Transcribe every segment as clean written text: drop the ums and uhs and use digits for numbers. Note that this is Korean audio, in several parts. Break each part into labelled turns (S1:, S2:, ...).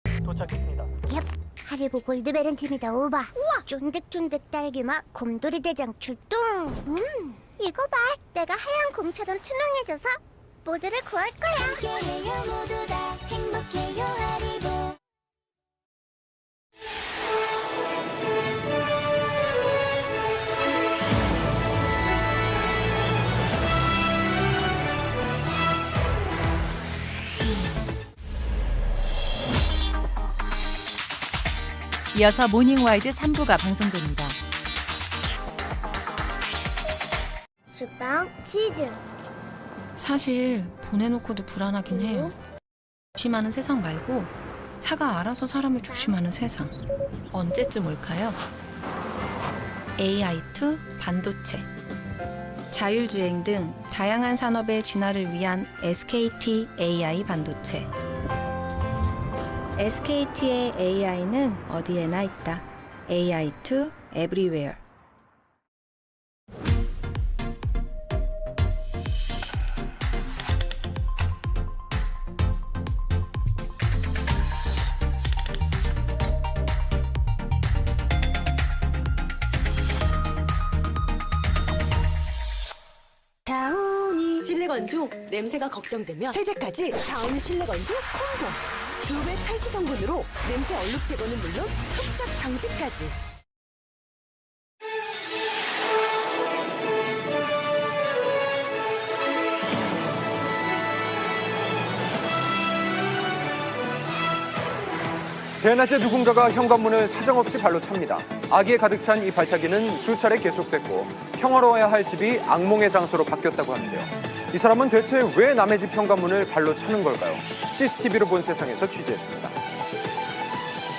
S1: 도착했습니다.
S2: 얍, 하리보 골드베른 팀이다. 오바. 우와, 쫀득쫀득 딸기맛 곰돌이 대장 출동. 이거 봐, 내가 하얀 곰처럼 투명해져서 모두를 구할 거야.
S3: 함께해요 모두 다 행복해요 하리보.
S4: 이어서 모닝와이드 3부가 방송됩니다.
S2: 식빵, 치즈.
S5: 사실 보내놓고도 불안하긴 해요. 조심하는 세상 말고 차가 알아서 사람을 조심하는 세상. 언제쯤 올까요? AI2 반도체. 자율주행 등 다양한 산업의 진화를 위한 SKT AI 반도체. SKT의 AI는 어디에나 있다. AI2 Everywhere.
S3: 다온이
S6: 실내 건조 냄새가 걱정되면 세제까지 다운이 실내 건조 콤보 2배 탈취 성분으로 냄새 얼룩 제거는 물론 흡착 방지까지.
S7: 대낮에 누군가가 현관문을 사정없이 발로 찹니다. 악의에 가득 찬 이 발차기는 수차례 계속됐고 평화로워야 할 집이 악몽의 장소로 바뀌었다고 하는데요. 이 사람은 대체 왜 남의 집 현관문을 발로 차는 걸까요? CCTV로 본 세상에서 취재했습니다.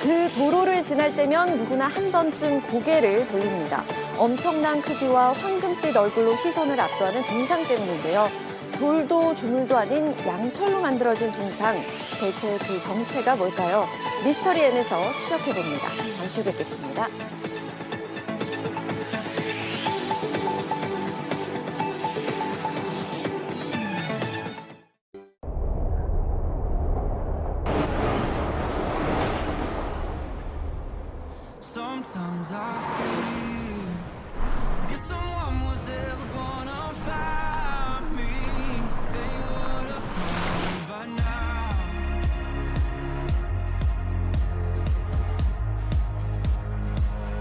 S8: 그 도로를 지날 때면 누구나 한 번쯤 고개를 돌립니다. 엄청난 크기와 황금빛 얼굴로 시선을 압도하는 동상 때문인데요. 돌도 주물도 아닌 양철로 만들어진 동상. 대체 그 정체가 뭘까요? 미스터리 M에서 추적해봅니다. 잠시 후 뵙겠습니다.
S9: Sometimes I feel like someone was ever gonna find me. They would have found me by now.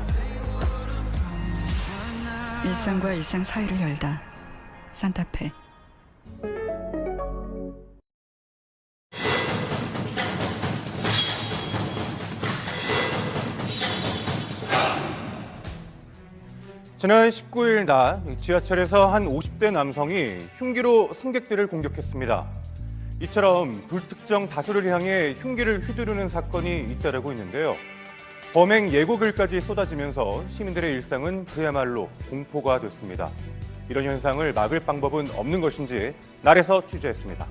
S9: They would have found me by now.
S10: 일상과 일상 사이를 열다. 산타페.
S11: 지난 19일 낮 지하철에서 한 50대 남성이 흉기로 승객들을 공격했습니다. 이처럼 불특정 다수를 향해 흉기를 휘두르는 사건이 잇따르고 있는데요. 범행 예고글까지 쏟아지면서 시민들의 일상은 그야말로 공포가 됐습니다. 이런 현상을 막을 방법은 없는 것인지 날에서 취재했습니다.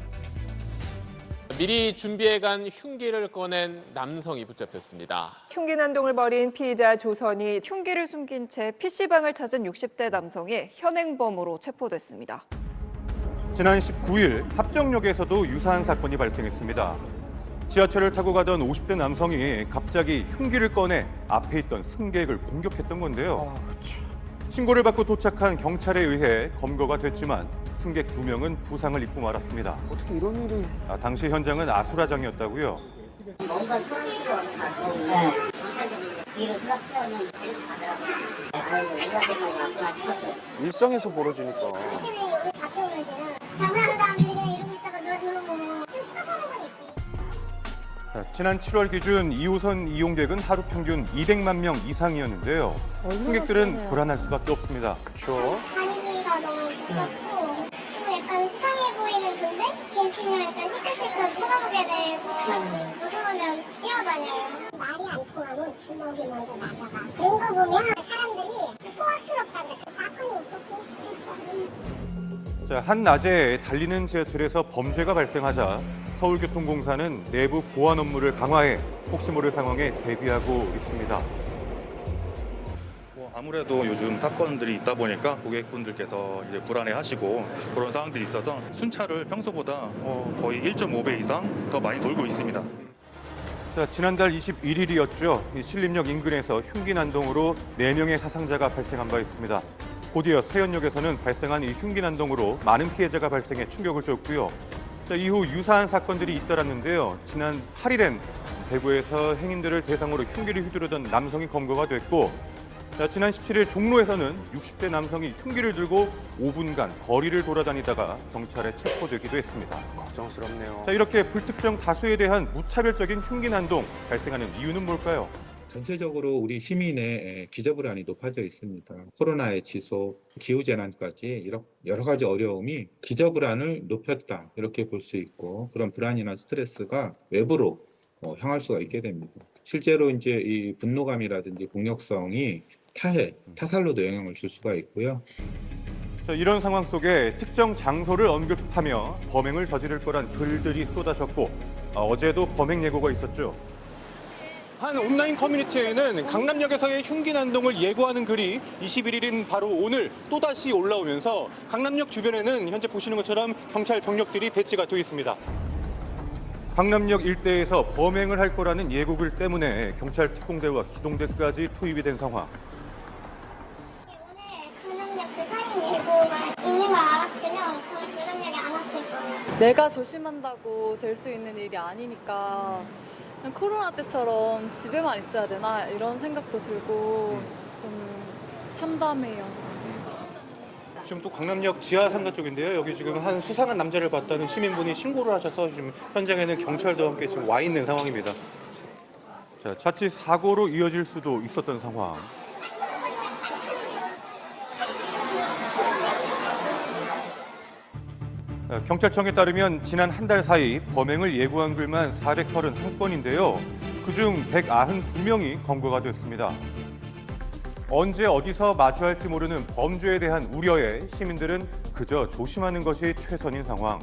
S12: 미리 준비해간 흉기를 꺼낸 남성이 붙잡혔습니다.
S13: 흉기 난동을 벌인 피의자 조선이 흉기를 숨긴 채 PC방을 찾은 60대 남성이 현행범으로 체포됐습니다.
S11: 지난 19일 합정역에서도 유사한 사건이 발생했습니다. 지하철을 타고 가던 50대 남성이 갑자기 흉기를 꺼내 앞에 있던 승객을 공격했던 건데요. 신고를 받고 도착한 경찰에 의해 검거가 됐지만 승객 2명은 부상을 입고 말았습니다.
S7: 어떻게 이런 일이...
S11: 당시 현장은 아수라장이었다고요.
S14: 뭔가 소란스러워서 가서 경찰들이 뒤로 수갑 채우면 데리고 가더라고요. 아유, 우리가 때까지 왔구나 싶었어요.
S7: 일상에서 벌어지니까.
S2: 때문에 여기 잡혀오는 데는 장난하는 사람들이 그냥 이러고 있다가 누가 들어오면 좀 심각한 건 있지.
S11: 지난 7월 기준 2호선 이용객은 하루 평균 200만 명 이상이었는데요. 승객들은 불안할 수밖에 없습니다.
S7: 그렇죠.
S2: 분위기가 너무 무섭고 좀 약간 수상해 보이는 분들 계시면 약간 희끗희끗 쳐다보게 되고 무서우면 뛰어다녀요. 말이 안 통하면 주먹이 먼저 나가가. 그런 거 보면 사람들이 호악스럽다는데 그 사건이 없었으면 좋겠어.
S11: 한낮에 달리는 지하철에서 범죄가 발생하자 서울교통공사는 내부 보안 업무를 강화해 혹시 모를 상황에 대비하고 있습니다.
S15: 아무래도 요즘 사건들이 있다 보니까 고객분들께서 이제 불안해하시고 그런 상황들이 있어서 순차를 평소보다 거의 1.5배 이상 더 많이 돌고 있습니다.
S11: 자, 지난달 21일이었죠. 신림역 인근에서 흉기 난동으로 4명의 사상자가 발생한 바 있습니다. 곧이어 서현역에서는 발생한 이 흉기 난동으로 많은 피해자가 발생해 충격을 줬고요. 자, 이후 유사한 사건들이 잇따랐는데요. 지난 8일엔 대구에서 행인들을 대상으로 흉기를 휘두르던 남성이 검거가 됐고, 자, 지난 17일 종로에서는 60대 남성이 흉기를 들고 5분간 거리를 돌아다니다가 경찰에 체포되기도 했습니다.
S7: 걱정스럽네요.
S11: 자, 이렇게 불특정 다수에 대한 무차별적인 흉기 난동 발생하는 이유는 뭘까요?
S1: 전체적으로 우리 시민의 기저불안이 높아져 있습니다. 코로나의 지속, 기후재난까지 여러 가지 어려움이 기저불안을 높였다 이렇게 볼 수 있고, 그런 불안이나 스트레스가 외부로 향할 수가 있게 됩니다. 실제로 이제 이 분노감이라든지 공격성이 타살로도 영향을 줄 수가 있고요.
S11: 자, 이런 상황 속에 특정 장소를 언급하며 범행을 저지를 거란 글들이 쏟아졌고, 어제도 범행 예고가 있었죠. 한 온라인 커뮤니티에는 강남역에서의 흉기 난동을 예고하는 글이 21일인 바로 오늘 또다시 올라오면서 강남역 주변에는 현재 보시는 것처럼 경찰 병력들이 배치가 되어 있습니다. 강남역 일대에서 범행을 할 거라는 예고글 때문에 경찰 특공대와 기동대까지 투입이 된 상황.
S2: 오늘 강남역 그 살인 예고가 있는 걸 알았으면 저는 강남역에 안 왔을 거예요.
S16: 내가 조심한다고 될 수 있는 일이 아니니까 그냥 코로나 때처럼 집에만 있어야 되나 이런 생각도 들고 좀 참담해요.
S11: 지금 또 강남역 지하 상가 쪽인데요. 여기 지금 한 수상한 남자를 봤다는 시민분이 신고를 하셔서 지금 현장에는 경찰도 함께 지금 와 있는 상황입니다. 자, 자칫 사고로 이어질 수도 있었던 상황. 경찰청에 따르면 지난 한 달 사이 범행을 예고한 글만 431건인데요. 그중 192명이 검거가 됐습니다. 언제 어디서 마주할지 모르는 범죄에 대한 우려에 시민들은 그저 조심하는 것이 최선인 상황.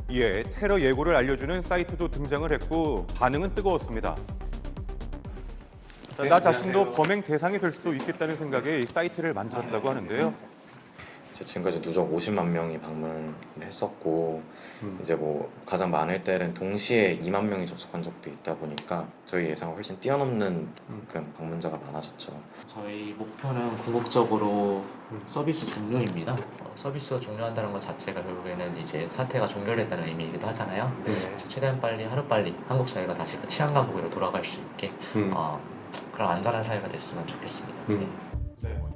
S11: 이에 테러 예고를 알려주는 사이트도 등장을 했고 반응은 뜨거웠습니다. 자, 나 자신도 범행 대상이 될 수도 있겠다는 생각에 이 사이트를 만들었다고 하는데요.
S17: 지금까지 누적 50만 명이 방문을 했었고 이제 뭐 가장 많을 때는 동시에 2만 명이 접속한 적도 있다 보니까 저희 예상을 훨씬 뛰어넘는 그런 방문자가 많아졌죠.
S18: 저희 목표는 궁극적으로 서비스 종료입니다. 서비스가 종료한다는 것 자체가 결국에는 이제 사태가 종료됐다는 의미이기도 하잖아요. 최대한 빨리 하루빨리 한국 사회가 다시 그 치안 감옥으로 돌아갈 수 있게 그런 안전한 사회가 됐으면 좋겠습니다.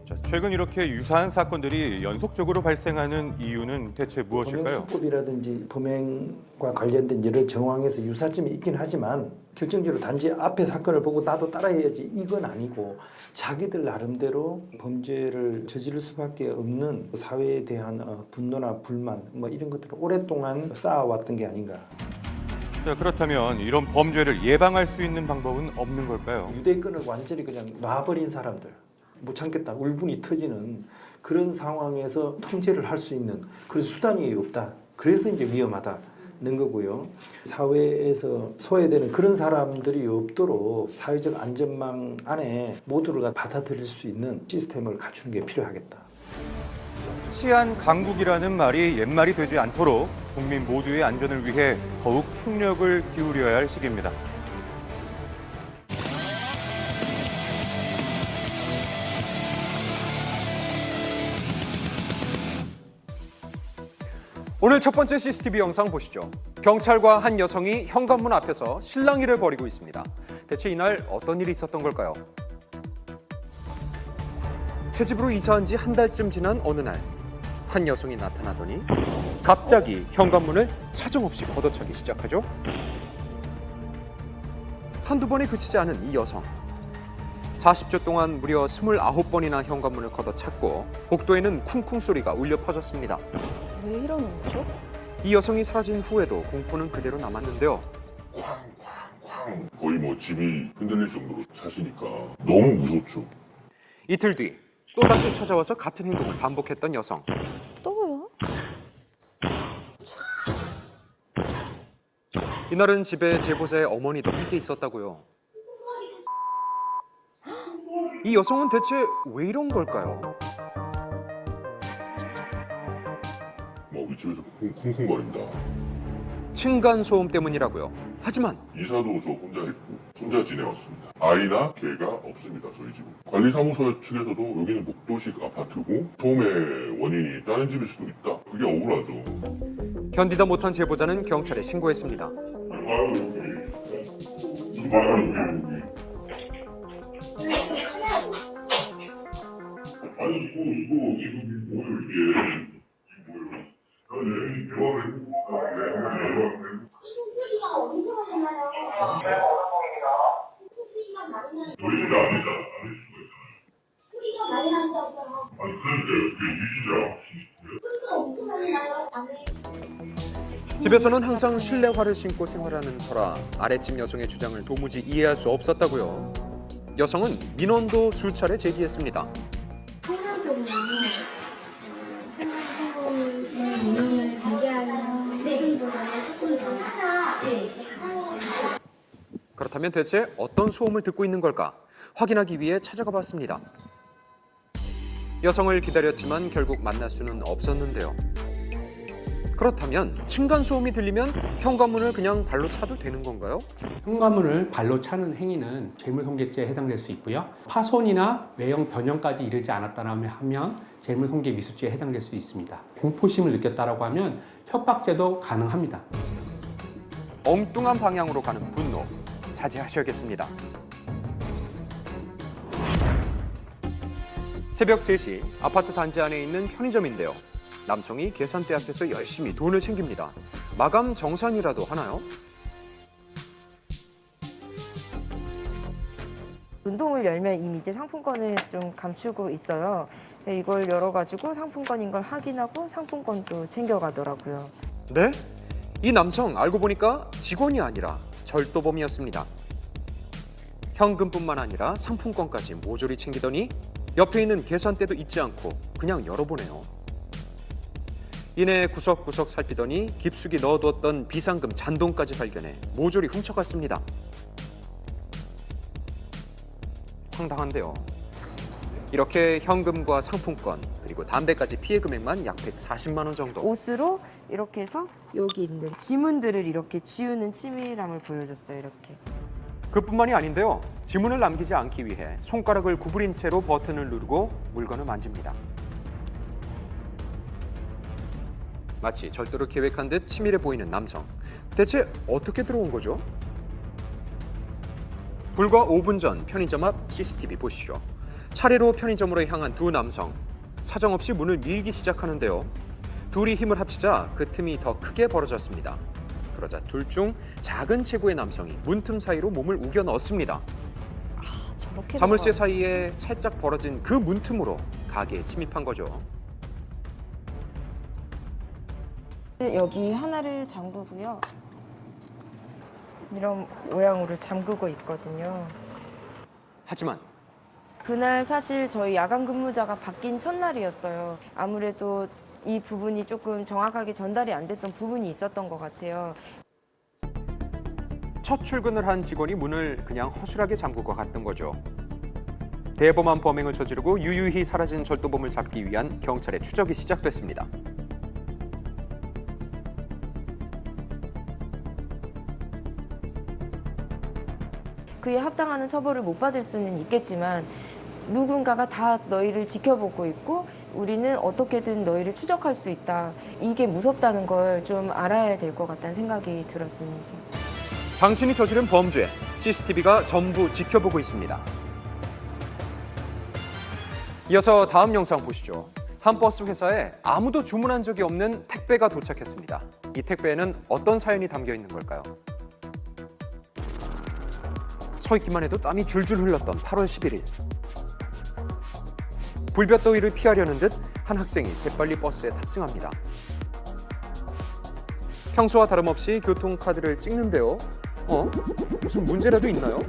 S11: 자, 최근 이렇게 유사한 사건들이 연속적으로 발생하는 이유는 대체 무엇일까요?
S19: 범행 수법이라든지 범행과 관련된 여러 정황에서 유사점이 있긴 하지만 결정적으로 단지 앞에 사건을 보고 나도 따라해야지 이건 아니고 자기들 나름대로 범죄를 저지를 수밖에 없는 사회에 대한 분노나 불만 뭐 이런 것들을 오랫동안 쌓아왔던 게 아닌가.
S11: 자, 그렇다면 이런 범죄를 예방할 수 있는 방법은 없는 걸까요?
S19: 유대권을 완전히 그냥 놔버린 사람들. 못 참겠다, 울분이 터지는 그런 상황에서 통제를 할 수 있는 그런 수단이 없다. 그래서 이제 위험하다는 거고요. 사회에서 소외되는 그런 사람들이 없도록 사회적 안전망 안에 모두가 받아들일 수 있는 시스템을 갖추는 게 필요하겠다.
S11: 치안 강국이라는 말이 옛말이 되지 않도록 국민 모두의 안전을 위해 더욱 총력을 기울여야 할 시기입니다.
S7: 오늘 첫 번째 CCTV 영상 보시죠. 경찰과 한 여성이 현관문 앞에서 실랑이를 벌이고 있습니다. 대체 이날 어떤 일이 있었던 걸까요? 새 집으로 이사한 지 한 달쯤 지난 어느 날, 한 여성이 나타나더니 갑자기 현관문을 사정없이 걷어차기 시작하죠. 한두 번에 그치지 않은 이 여성. 40초 동안 무려 29번이나 현관문을 걷어찼고 복도에는 쿵쿵 소리가 울려 퍼졌습니다.
S8: 왜 이러는 거죠?
S7: 이 여성이 사라진 후에도 공포는 그대로 남았는데요.
S20: 거의 뭐 집이 흔들릴 정도로 사시니까 너무 무섭죠.
S7: 이틀 뒤 또다시 찾아와서 같은 행동을 반복했던 여성.
S8: 또요?
S7: 이날은 집에 제보자의 어머니도 함께 있었다고요. 이 여성은 대체 왜 이런 걸까요?
S20: 뭐 위쪽에서 쿵쿵거린다.
S7: 층간소음 때문이라고요. 하지만
S20: 이사도 저 혼자 했고 혼자 지내왔습니다. 아이나 개가 없습니다. 저희 집은. 관리사무소 측에서도 여기는 목도식 아파트고 소음의 원인이 다른 집일 수도 있다. 그게 억울하죠.
S7: 견디다 못한 제보자는 경찰에 신고했습니다. 집에서는 항상 실내화를 신고 생활하는 터라 아랫집 여성의 주장을 도무지 이해할 수 없었다고요. 여성은 민원도 수차례 제기했습니다.
S2: 상관적으로 생활해보는 민원을 제기하는 수준보다는 조금 더
S7: 그렇다면 대체 어떤 소음을 듣고 있는 걸까? 확인하기 위해 찾아가 봤습니다. 여성을 기다렸지만 결국 만날 수는 없었는데요. 그렇다면 층간소음이 들리면 현관문을 그냥 발로 차도 되는 건가요?
S21: 현관문을 발로 차는 행위는 재물손괴죄에 해당될 수 있고요. 파손이나 외형 변형까지 이르지 않았다면 하면 재물손괴 미수죄에 해당될 수 있습니다. 공포심을 느꼈다라고 하면 협박죄도 가능합니다.
S7: 엉뚱한 방향으로 가는 분노, 자제하셔야겠습니다. 새벽 3시 아파트 단지 안에 있는 편의점인데요. 남성이 계산대 앞에서 열심히 돈을 챙깁니다. 마감 정산이라도 하나요?
S22: 운동을 열면 이 밑에 상품권을 좀 감추고 있어요. 이걸 열어가지고 상품권인 걸 확인하고 상품권도 챙겨가더라고요.
S7: 네? 이 남성 알고 보니까 직원이 아니라 절도범이었습니다. 현금뿐만 아니라 상품권까지 모조리 챙기더니 옆에 있는 계산대도 잊지 않고 그냥 열어보네요. 이내 구석구석 살피더니 깊숙이 넣어두었던 비상금 잔돈까지 발견해 모조리 훔쳐갔습니다. 황당한데요. 이렇게 현금과 상품권 그리고 담배까지 피해 금액만 약 140만 원 정도.
S22: 옷으로 이렇게 해서 여기 있는 지문들을 이렇게 지우는 치밀함을 보여줬어요. 이렇게.
S7: 그뿐만이 아닌데요. 지문을 남기지 않기 위해 손가락을 구부린 채로 버튼을 누르고 물건을 만집니다. 마치 절도를 계획한 듯 치밀해 보이는 남성. 대체 어떻게 들어온 거죠? 불과 5분 전 편의점 앞 CCTV 보시죠. 차례로 편의점으로 향한 두 남성. 사정없이 문을 밀기 시작하는데요. 둘이 힘을 합치자 그 틈이 더 크게 벌어졌습니다. 그러자 둘 중 작은 체구의 남성이 문틈 사이로 몸을 우겨 넣었습니다. 자물쇠 사이에 살짝 벌어진 그 문틈으로 가게에 침입한 거죠.
S22: 여기 하나를 잠그고요. 이런 모양으로 잠그고 있거든요.
S7: 하지만
S22: 그날 사실 저희 야간 근무자가 바뀐 첫날이었어요. 아무래도 이 부분이 조금 정확하게 전달이 안 됐던 부분이 있었던 것 같아요.
S7: 첫 출근을 한 직원이 문을 그냥 허술하게 잠그고 갔던 거죠. 대범한 범행을 저지르고 유유히 사라진 절도범을 잡기 위한 경찰의 추적이 시작됐습니다.
S22: 그에 합당하는 처벌을 못 받을 수는 있겠지만 누군가가 다 너희를 지켜보고 있고 우리는 어떻게든 너희를 추적할 수 있다. 이게 무섭다는 걸 좀 알아야 될 것 같다는 생각이 들었습니다.
S7: 당신이 저지른 범죄, CCTV가 전부 지켜보고 있습니다. 이어서 다음 영상 보시죠. 한 버스 회사에 아무도 주문한 적이 없는 택배가 도착했습니다. 이 택배에는 어떤 사연이 담겨 있는 걸까요? 서 있기만 해도 땀이 줄줄 흘렀던 8월 11일. 불볕더위를 피하려는 듯 한 학생이 재빨리 버스에 탑승합니다. 평소와 다름없이 교통카드를 찍는데요. 무슨 문제라도 있나요?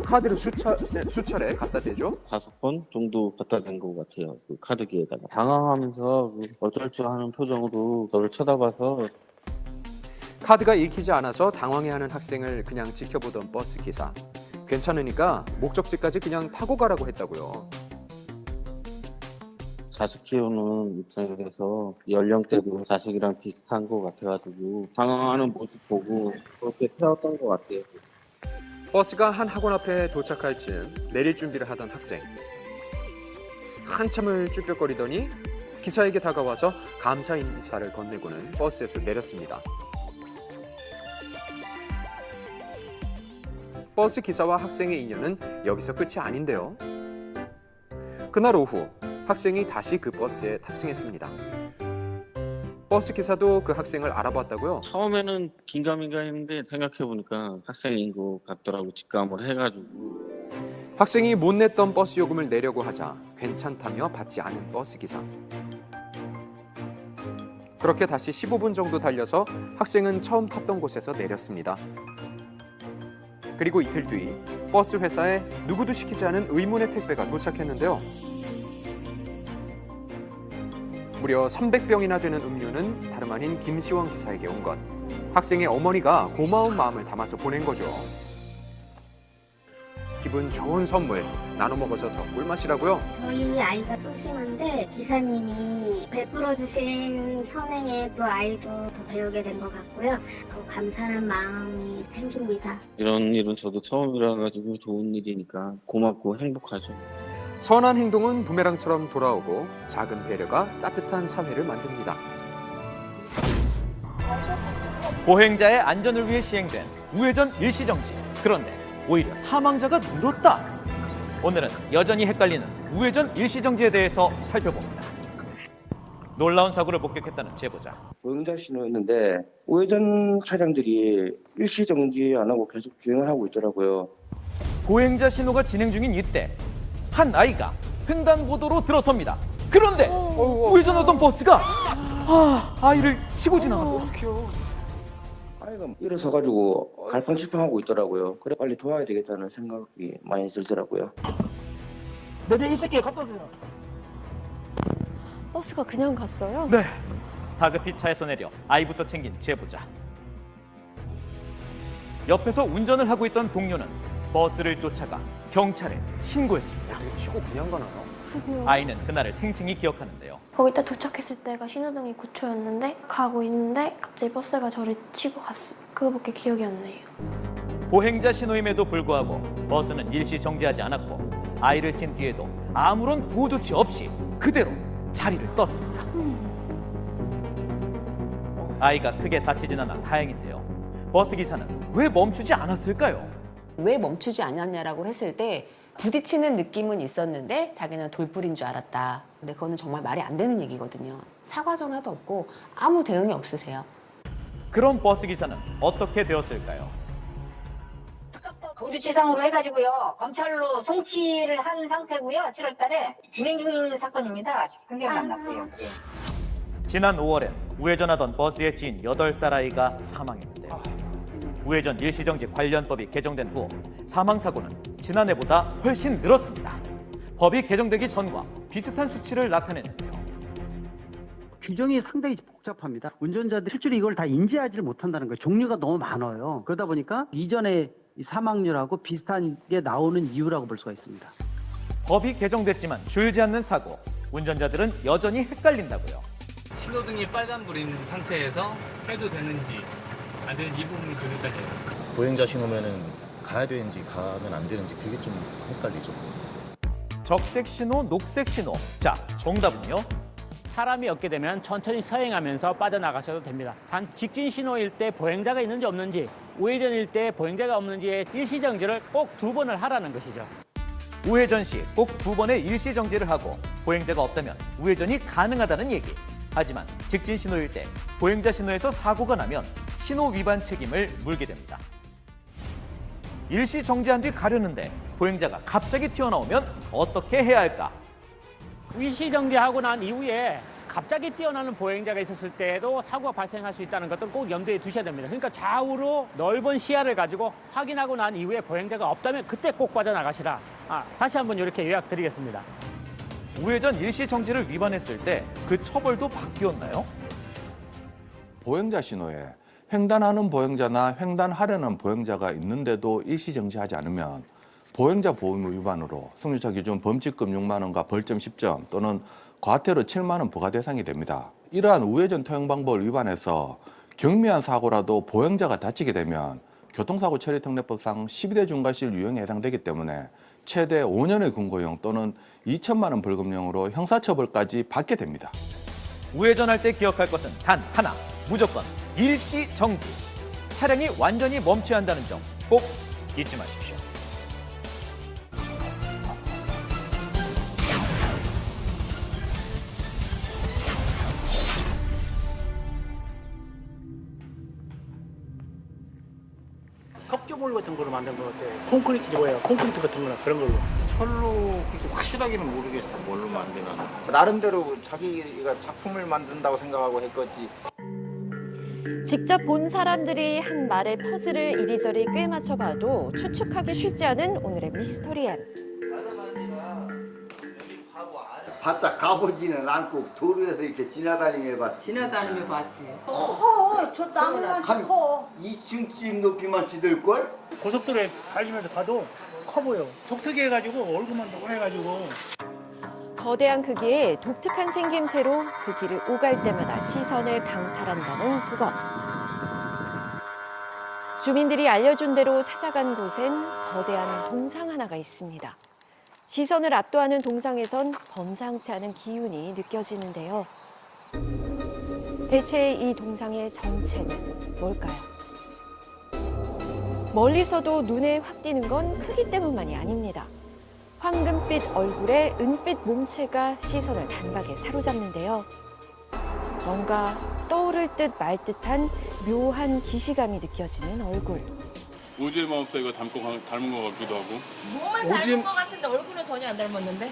S7: 카드를 수차례 갖다 대죠?
S23: 5번 정도 갖다 댄 것 같아요. 그 카드기에다가. 당황하면서 어쩔 줄 아는 표정으로 저를 쳐다봐서.
S7: 카드가 읽히지 않아서 당황해하는 학생을 그냥 지켜보던 버스 기사. 괜찮으니까 목적지까지 그냥 타고 가라고 했다고요.
S23: 자식 키우는 입장에서 연령대도 자식이랑 비슷한 것 같아가지고 당황하는 모습 보고 그렇게 태웠던 것 같아요.
S7: 버스가 한 학원 앞에 도착할 즈음 내릴 준비를 하던 학생. 한참을 쭈뼛거리더니 기사에게 다가와서 감사 인사를 건네고는 버스에서 내렸습니다. 버스 기사와 학생의 인연은 여기서 끝이 아닌데요. 그날 오후 학생이 다시 그 버스에 탑승했습니다. 버스 기사도 그 학생을 알아봤다고요?
S23: 처음에는 긴가민가 했는데 생각해보니까 학생인 것 같더라고 직감을 해가지고.
S7: 학생이 못 냈던 버스 요금을 내려고 하자 괜찮다며 받지 않은 버스 기사. 그렇게 다시 15분 정도 달려서 학생은 처음 탔던 곳에서 내렸습니다. 그리고 이틀 뒤 버스 회사에 누구도 시키지 않은 의문의 택배가 도착했는데요. 무려 300병이나 되는 음료는 다름 아닌 김시원 기사에게 온 것. 학생의 어머니가 고마운 마음을 담아서 보낸 거죠. 기분 좋은 선물 나눠 먹어서 더 꿀맛이라고요?
S2: 저희 아이가 소심한데 기사님이 베풀어 주신 선행에 또 아이도 더 배우게 된 것 같고요. 더 감사한 마음이 생깁니다.
S23: 이런 일은 저도 처음이라 가지고 좋은 일이니까 고맙고 행복하죠.
S7: 선한 행동은 부메랑처럼 돌아오고 작은 배려가 따뜻한 사회를 만듭니다.
S3: 보행자의 안전을 위해 시행된 우회전 일시정지. 그런데 오히려 사망자가 늘었다. 오늘은 여전히 헷갈리는 우회전 일시정지에 대해서 살펴봅니다. 놀라운 사고를 목격했다는 제보자.
S4: 보행자 신호였는데 우회전 차량들이 일시정지 안 하고 계속 주행을 하고 있더라고요.
S3: 보행자 신호가 진행 중인 이때 한 아이가 횡단보도로 들어섭니다. 그런데 우회전하던 버스가 아이를 치고 지나갑니다.
S4: 아이가 일어서가지고 갈팡질팡하고 있더라고요. 그래 빨리 도와야 되겠다는 생각이 많이 들더라고요.
S3: 내가 있을게 갖다 줘요.
S8: 버스가 그냥 갔어요?
S3: 네. 다급히 차에서 내려 아이부터 챙긴 제보자. 옆에서 운전을 하고 있던 동료는 버스를 쫓아가 경찰에 신고했습니다.
S7: 치고 그냥 가나요?
S3: 아이는 그날을 생생히 기억하는데요.
S2: 거기 딱 도착했을 때가 신호등이 9초였는데 가고 있는데 갑자기 버스가 저를 치고 갔어. 그거밖에 기억이 안 나요.
S3: 보행자 신호임에도 불구하고 버스는 일시 정지하지 않았고 아이를 친 뒤에도 아무런 구호 조치 없이 그대로 자리를 떴습니다. 아이가 크게 다치진 않아 다행인데요. 버스 기사는 왜 멈추지 않았을까요?
S5: 왜 멈추지 않았냐라고 했을 때 부딪히는 느낌은 있었는데 자기는 돌부린 줄 알았다. 근데 그거는 정말 말이 안 되는 얘기거든요. 사과 전화도 없고 아무 대응이 없으세요.
S3: 그런 버스 기사는 어떻게 되었을까요?
S24: 도주치상으로 해가지고요. 검찰로 송치를 한 상태고요. 7월 달에 진행 중인 사건입니다. 굉장히 많았고요.
S3: 지난 5월엔 우회전하던 버스에 지인 8살 아이가 사망했는데요. 우회전 일시정지 관련법이 개정된 후 사망사고는 지난해보다 훨씬 늘었습니다. 법이 개정되기 전과 비슷한 수치를 나타냈는데요.
S25: 규정이 상당히 복잡합니다. 운전자들이 실제로 이걸 다 인지하지를 못한다는 거예요. 종류가 너무 많아요. 그러다 보니까 이전에 사망률하고 비슷한 게 나오는 이유라고 볼 수가 있습니다.
S3: 법이 개정됐지만 줄지 않는 사고, 운전자들은 여전히 헷갈린다고요.
S26: 신호등이 빨간불인 상태에서 해도 되는지 안 되는지 이 부분이 좀 헷갈려요.
S27: 보행자 신호면은 가야 되는지 가면 안 되는지 그게 좀 헷갈리죠.
S3: 적색 신호, 녹색 신호. 자, 정답은요?
S28: 사람이 없게 되면 천천히 서행하면서 빠져나가셔도 됩니다. 단 직진 신호일 때 보행자가 있는지 없는지, 우회전일 때 보행자가 없는지의 일시정지를 꼭 2번을 하라는 것이죠.
S3: 우회전 시 꼭 2번의 일시정지를 하고 보행자가 없다면 우회전이 가능하다는 얘기. 하지만 직진 신호일 때 보행자 신호에서 사고가 나면 신호 위반 책임을 물게 됩니다. 일시 정지한 뒤 가려는데 보행자가 갑자기 튀어나오면 어떻게 해야 할까?
S28: 일시정지하고 난 이후에 갑자기 뛰어나는 보행자가 있었을 때에도 사고가 발생할 수 있다는 것을 꼭 염두에 두셔야 됩니다. 그러니까 좌우로 넓은 시야를 가지고 확인하고 난 이후에 보행자가 없다면 그때 꼭 빠져나가시라. 다시 한번 이렇게 요약드리겠습니다.
S3: 우회전 일시 정지를 위반했을 때 그 처벌도 바뀌었나요?
S29: 보행자 신호에 횡단하는 보행자나 횡단하려는 보행자가 있는데도 일시정지하지 않으면 보행자 보호의무 위반으로 승용차 기준 범칙금 6만 원과 벌점 10점 또는 과태료 7만 원 부과 대상이 됩니다. 이러한 우회전 투영 방법을 위반해서 경미한 사고라도 보행자가 다치게 되면 교통사고 처리 특례법상 12대 중과실 유형에 해당되기 때문에 최대 5년의 금고형 또는 2천만 원 벌금형으로 형사처벌까지 받게 됩니다.
S3: 우회전할 때 기억할 것은 단 하나, 무조건 일시 정지. 차량이 완전히 멈춰야 한다는 점 꼭 잊지 마십시오.
S1: 석조볼 같은 걸로 만든 것 같아. 콘크리트 뭐야? 콘크리트 같은 거나 그런 걸로.
S6: 철로 그렇게 확실하게는 모르겠어. 뭘로 만드나. 나름대로 자기가 작품을 만든다고 생각하고 했겠지.
S8: 직접 본 사람들이 한 말의 퍼즐을 이리저리 꿰 맞춰봐도 추측하기 쉽지 않은 오늘의 미스터리엔.
S9: 바짝 가보지는 않고 도로에서 이렇게 지나다니며 봤지.
S10: 지나다니며 봤지.
S9: 저 나무만 커. 2층쯤 높이만 지들걸?
S1: 고속도로에 달리면서 봐도 커 보여. 독특해가지고 얼굴만 동그래가지고.
S8: 거대한 크기에 독특한 생김새로 그 길을 오갈 때마다 시선을 강탈한다는 그것. 주민들이 알려준 대로 찾아간 곳엔 거대한 동상 하나가 있습니다. 시선을 압도하는 동상에선 범상치 않은 기운이 느껴지는데요. 대체 이 동상의 정체는 뭘까요? 멀리서도 눈에 확 띄는 건 크기 때문만이 아닙니다. 황금빛 얼굴에 은빛 몸체가 시선을 단박에 사로잡는데요. 뭔가 떠오를 듯 말 듯한 묘한 기시감이 느껴지는 얼굴.
S12: 우주의 마법사 이거 닮은 것 같기도 하고.
S10: 몸은 닮은 것 같은데 얼굴은 전혀 안 닮았는데.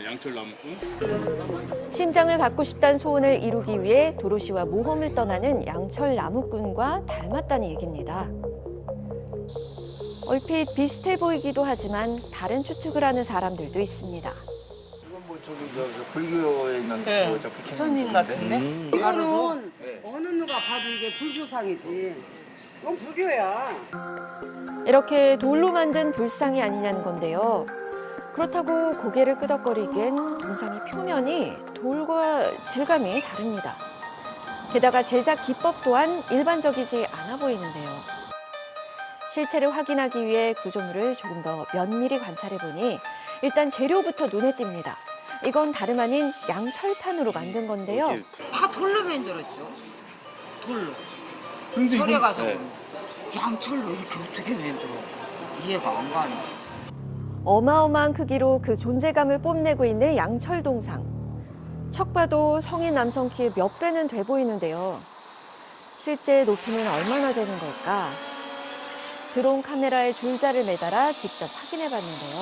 S12: 양철 나무꾼.
S8: 심장을 갖고 싶다는 소원을 이루기 위해 도로시와 모험을 떠나는 양철 나무꾼과 닮았다는 얘기입니다. 얼핏 비슷해 보이기도 하지만 다른 추측을 하는 사람들도 있습니다.
S9: 이건 뭐 저기 저 불교에 있는
S10: 네.
S9: 저
S10: 부처님 같은데?
S9: 이거는
S10: 어느 누가 봐도 이게 불교상이지. 이건 불교야.
S8: 이렇게 돌로 만든 불상이 아니냐는 건데요. 그렇다고 고개를 끄덕거리기엔 동상의 표면이 돌과 질감이 다릅니다. 게다가 제작 기법 또한 일반적이지 않아 보이는데요. 실체를 확인하기 위해 구조물을 조금 더 면밀히 관찰해보니 일단 재료부터 눈에 띕니다. 이건 다름 아닌 양철판으로 만든 건데요.
S10: 다 돌로 만들었죠. 돌로.
S9: 근데
S10: 절에
S9: 이건-
S10: 가서
S9: 네.
S10: 양철로 이렇게 어떻게 만들어? 이해가 안 가네.
S8: 어마어마한 크기로 그 존재감을 뽐내고 있는 양철 동상. 척 봐도 성인 남성 키의 몇 배는 돼 보이는데요. 실제 높이는 얼마나 되는 걸까? 드론 카메라에 줄자를 매달아 직접 확인해 봤는데요.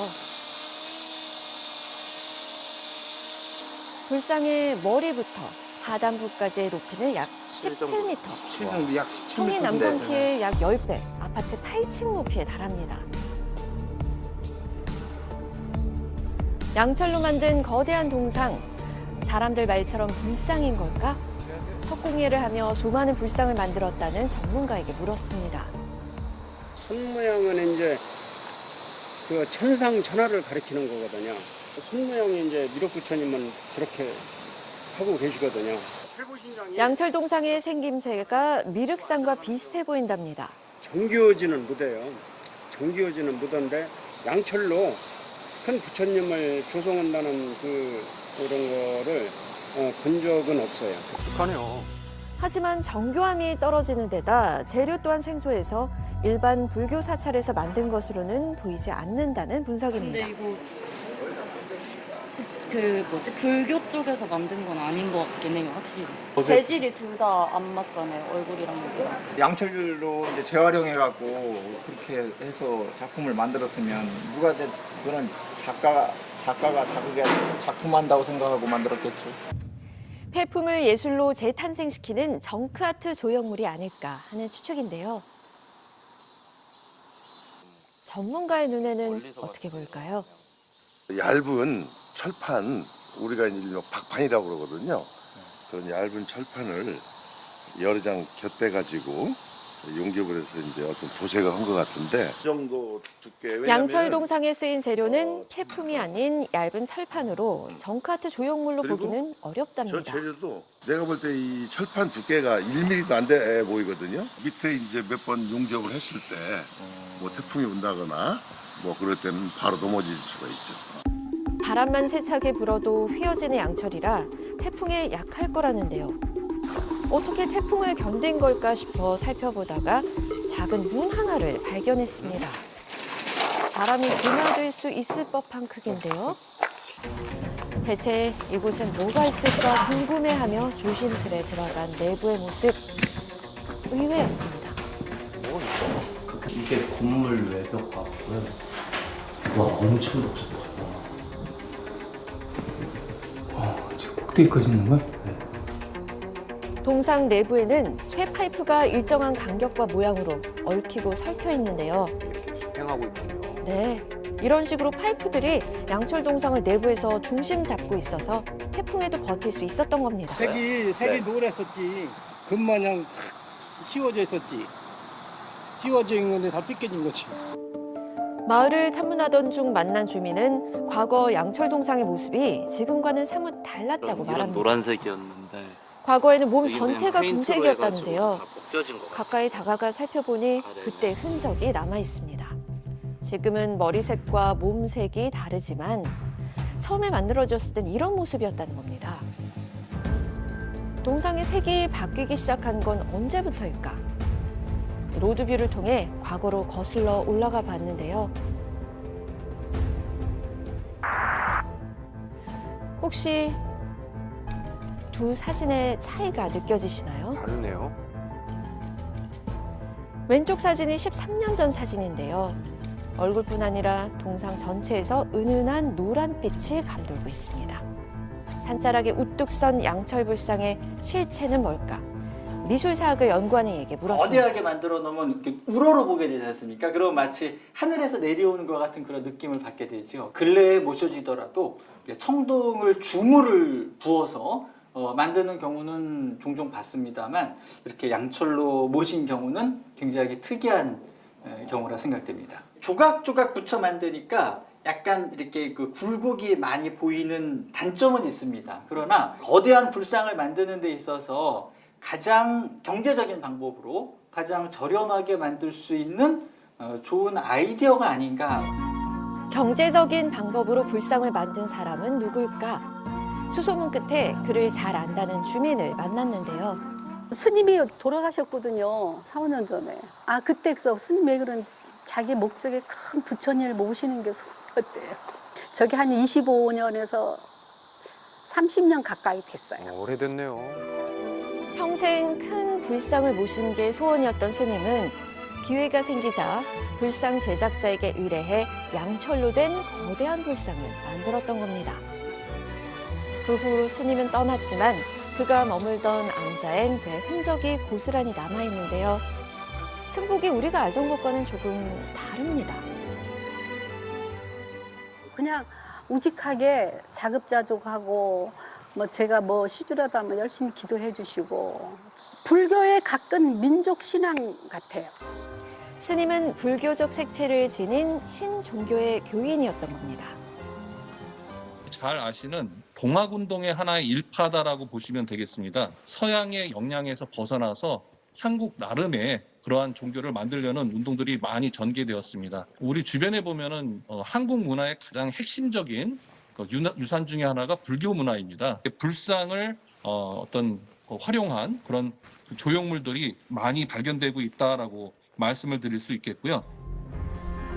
S8: 불상의 머리부터 하단부까지의 높이는 약 17m.
S9: 약 17m.
S8: 성인 남성 키의 약 10배, 아파트 8층 높이에 달합니다. 양철로 만든 거대한 동상, 사람들 말처럼 불상인 걸까? 석공예를 하며 수많은 불상을 만들었다는 전문가에게 물었습니다.
S13: 손 모양은 이제 그 천상천하를 가리키는 거거든요. 손 모양이 이제 미륵부처님은 저렇게 하고 계시거든요.
S8: 양철 동상의 생김새가 미륵상과 비슷해 보인답니다.
S13: 정기어지는 무대요. 정기어지는 무대인데 양철로 큰 부처님을 조성한다는 그런 거를 본 적은 없어요.
S7: 북한이요.
S8: 하지만 정교함이 떨어지는 데다 재료 또한 생소해서 일반 불교 사찰에서 만든 것으로는 보이지 않는다는 분석입니다.
S14: 근데 이거 그 뭐지 불교 쪽에서 만든 건 아닌 것 같긴 해요, 확실히. 재질이 둘 다 안 맞잖아요, 얼굴이랑 목이랑.
S9: 양철로 이제 재활용해갖고 그렇게 해서 작품을 만들었으면 누가 이제 그런 작가가 자기가 작품한다고 생각하고 만들었겠죠.
S8: 폐품을 예술로 재탄생시키는 정크아트 조형물이 아닐까 하는 추측인데요. 전문가의 눈에는 어떻게 보일까요?
S15: 얇은 철판, 우리가 이제 일명 박판이라고 그러거든요. 그런 얇은 철판을 여러 장 곁대 가지고 용접을 해서 이제 어떤 도색을 한 것 같은데 이 정도 두께.
S8: 양철 동상에 쓰인 재료는 폐품이 아닌 얇은 철판으로 정카트 조형물로 보기는
S15: 저
S8: 어렵답니다.
S15: 재료도 내가 볼 때 이 철판 두께가 1mm도 안 돼 보이거든요. 밑에 이제 몇 번 용접을 했을 때 뭐 태풍이 온다거나 뭐 그럴 때는 바로 넘어질 수가 있죠.
S8: 바람만 세차게 불어도 휘어지는 양철이라 태풍에 약할 거라는데요. 어떻게 태풍을 견딘 걸까 싶어 살펴보다가 작은 문 하나를 발견했습니다. 사람이 드나들 수 있을 법한 크기인데요. 대체 이곳엔 뭐가 있을까 궁금해하며 조심스레 들어간 내부의 모습. 의외였습니다.
S11: 이게 건물 외벽 같고요. 와, 엄청 높습니다. 저 꼭대기까지 있는 거야? 네.
S8: 동상 내부에는 쇠 파이프가 일정한 간격과 모양으로 얽히고 설켜 있는데요.
S7: 수평하고 있군요.
S8: 네, 이런 식으로 파이프들이 양철 동상을 내부에서 중심 잡고 있어서 태풍에도 버틸 수 있었던 겁니다.
S13: 색이 노랬었지. 금마냥 씌워져 있었지. 씌워져 있는 건데 다 삐껴진 거지.
S8: 마을을 탐문하던 중 만난 주민은 과거 양철 동상의 모습이 지금과는 사뭇 달랐다고 말합니다.
S11: 노란색이었는데
S8: 과거에는 몸
S11: 여기 그냥
S8: 전체가
S11: 페인트로
S8: 금색이었다는데요.
S11: 해가지고 다 벗겨진 것 같아요.
S8: 가까이 다가가 살펴보니 그때 흔적이 남아 있습니다. 지금은 머리색과 몸색이 다르지만 처음에 만들어졌을 땐 이런 모습이었다는 겁니다. 동상의 색이 바뀌기 시작한 건 언제부터일까? 로드뷰를 통해 과거로 거슬러 올라가 봤는데요. 혹시 두 사진의 차이가 느껴지시나요?
S7: 다르네요.
S8: 왼쪽 사진이 13년 전 사진인데요. 얼굴뿐 아니라 동상 전체에서 은은한 노란빛이 감돌고 있습니다. 산자락에 우뚝 선 양철불상의 실체는 뭘까? 미술사학을 연구하는 이에게 물었습니다.
S16: 거대하게 만들어 놓으면 이렇게 우러러 보게 되지 않습니까? 그럼 마치 하늘에서 내려오는 것 같은 그런 느낌을 받게 되죠. 근래에 모셔지더라도 청동을 주물을 부어서 만드는 경우는 종종 봤습니다만 이렇게 양철로 모신 경우는 굉장히 특이한 경우라 생각됩니다. 조각조각 붙여 만드니까 약간 이렇게 그 굴곡이 많이 보이는 단점은 있습니다. 그러나 거대한 불상을 만드는 데 있어서 가장 경제적인 방법으로 가장 저렴하게 만들 수 있는 좋은 아이디어가 아닌가.
S8: 경제적인 방법으로 불상을 만든 사람은 누굴까? 수소문 끝에 그를 잘 안다는 주민을 만났는데요.
S17: 스님이 돌아가셨거든요. 4, 5년 전에. 그때서 스님이 그런 자기 목적에 큰 부처님을 모시는 게 소원이었대요. 저게 한 25년에서 30년 가까이 됐어요.
S7: 오래됐네요.
S8: 평생 큰 불상을 모시는 게 소원이었던 스님은 기회가 생기자 불상 제작자에게 의뢰해 양철로 된 거대한 불상을 만들었던 겁니다. 그 후 스님은 떠났지만 그가 머물던 암사엔 그의 흔적이 고스란히 남아있는데요. 승복이 우리가 알던 것과는 조금 다릅니다.
S17: 그냥 우직하게 자급자족하고 제가 시주라도 하면 열심히 기도해 주시고 불교에 가까운 민족 신앙 같아요.
S8: 스님은 불교적 색채를 지닌 신종교의 교인이었던 겁니다.
S18: 잘 아시는 동학운동의 하나의 일파다라고 보시면 되겠습니다. 서양의 영향에서 벗어나서 한국 나름의 그러한 종교를 만들려는 운동들이 많이 전개되었습니다. 우리 주변에 보면은 한국 문화의 가장 핵심적인 유산 중에 하나가 불교 문화입니다. 불상을 활용한 그런 조형물들이 많이 발견되고 있다라고 말씀을 드릴 수 있겠고요.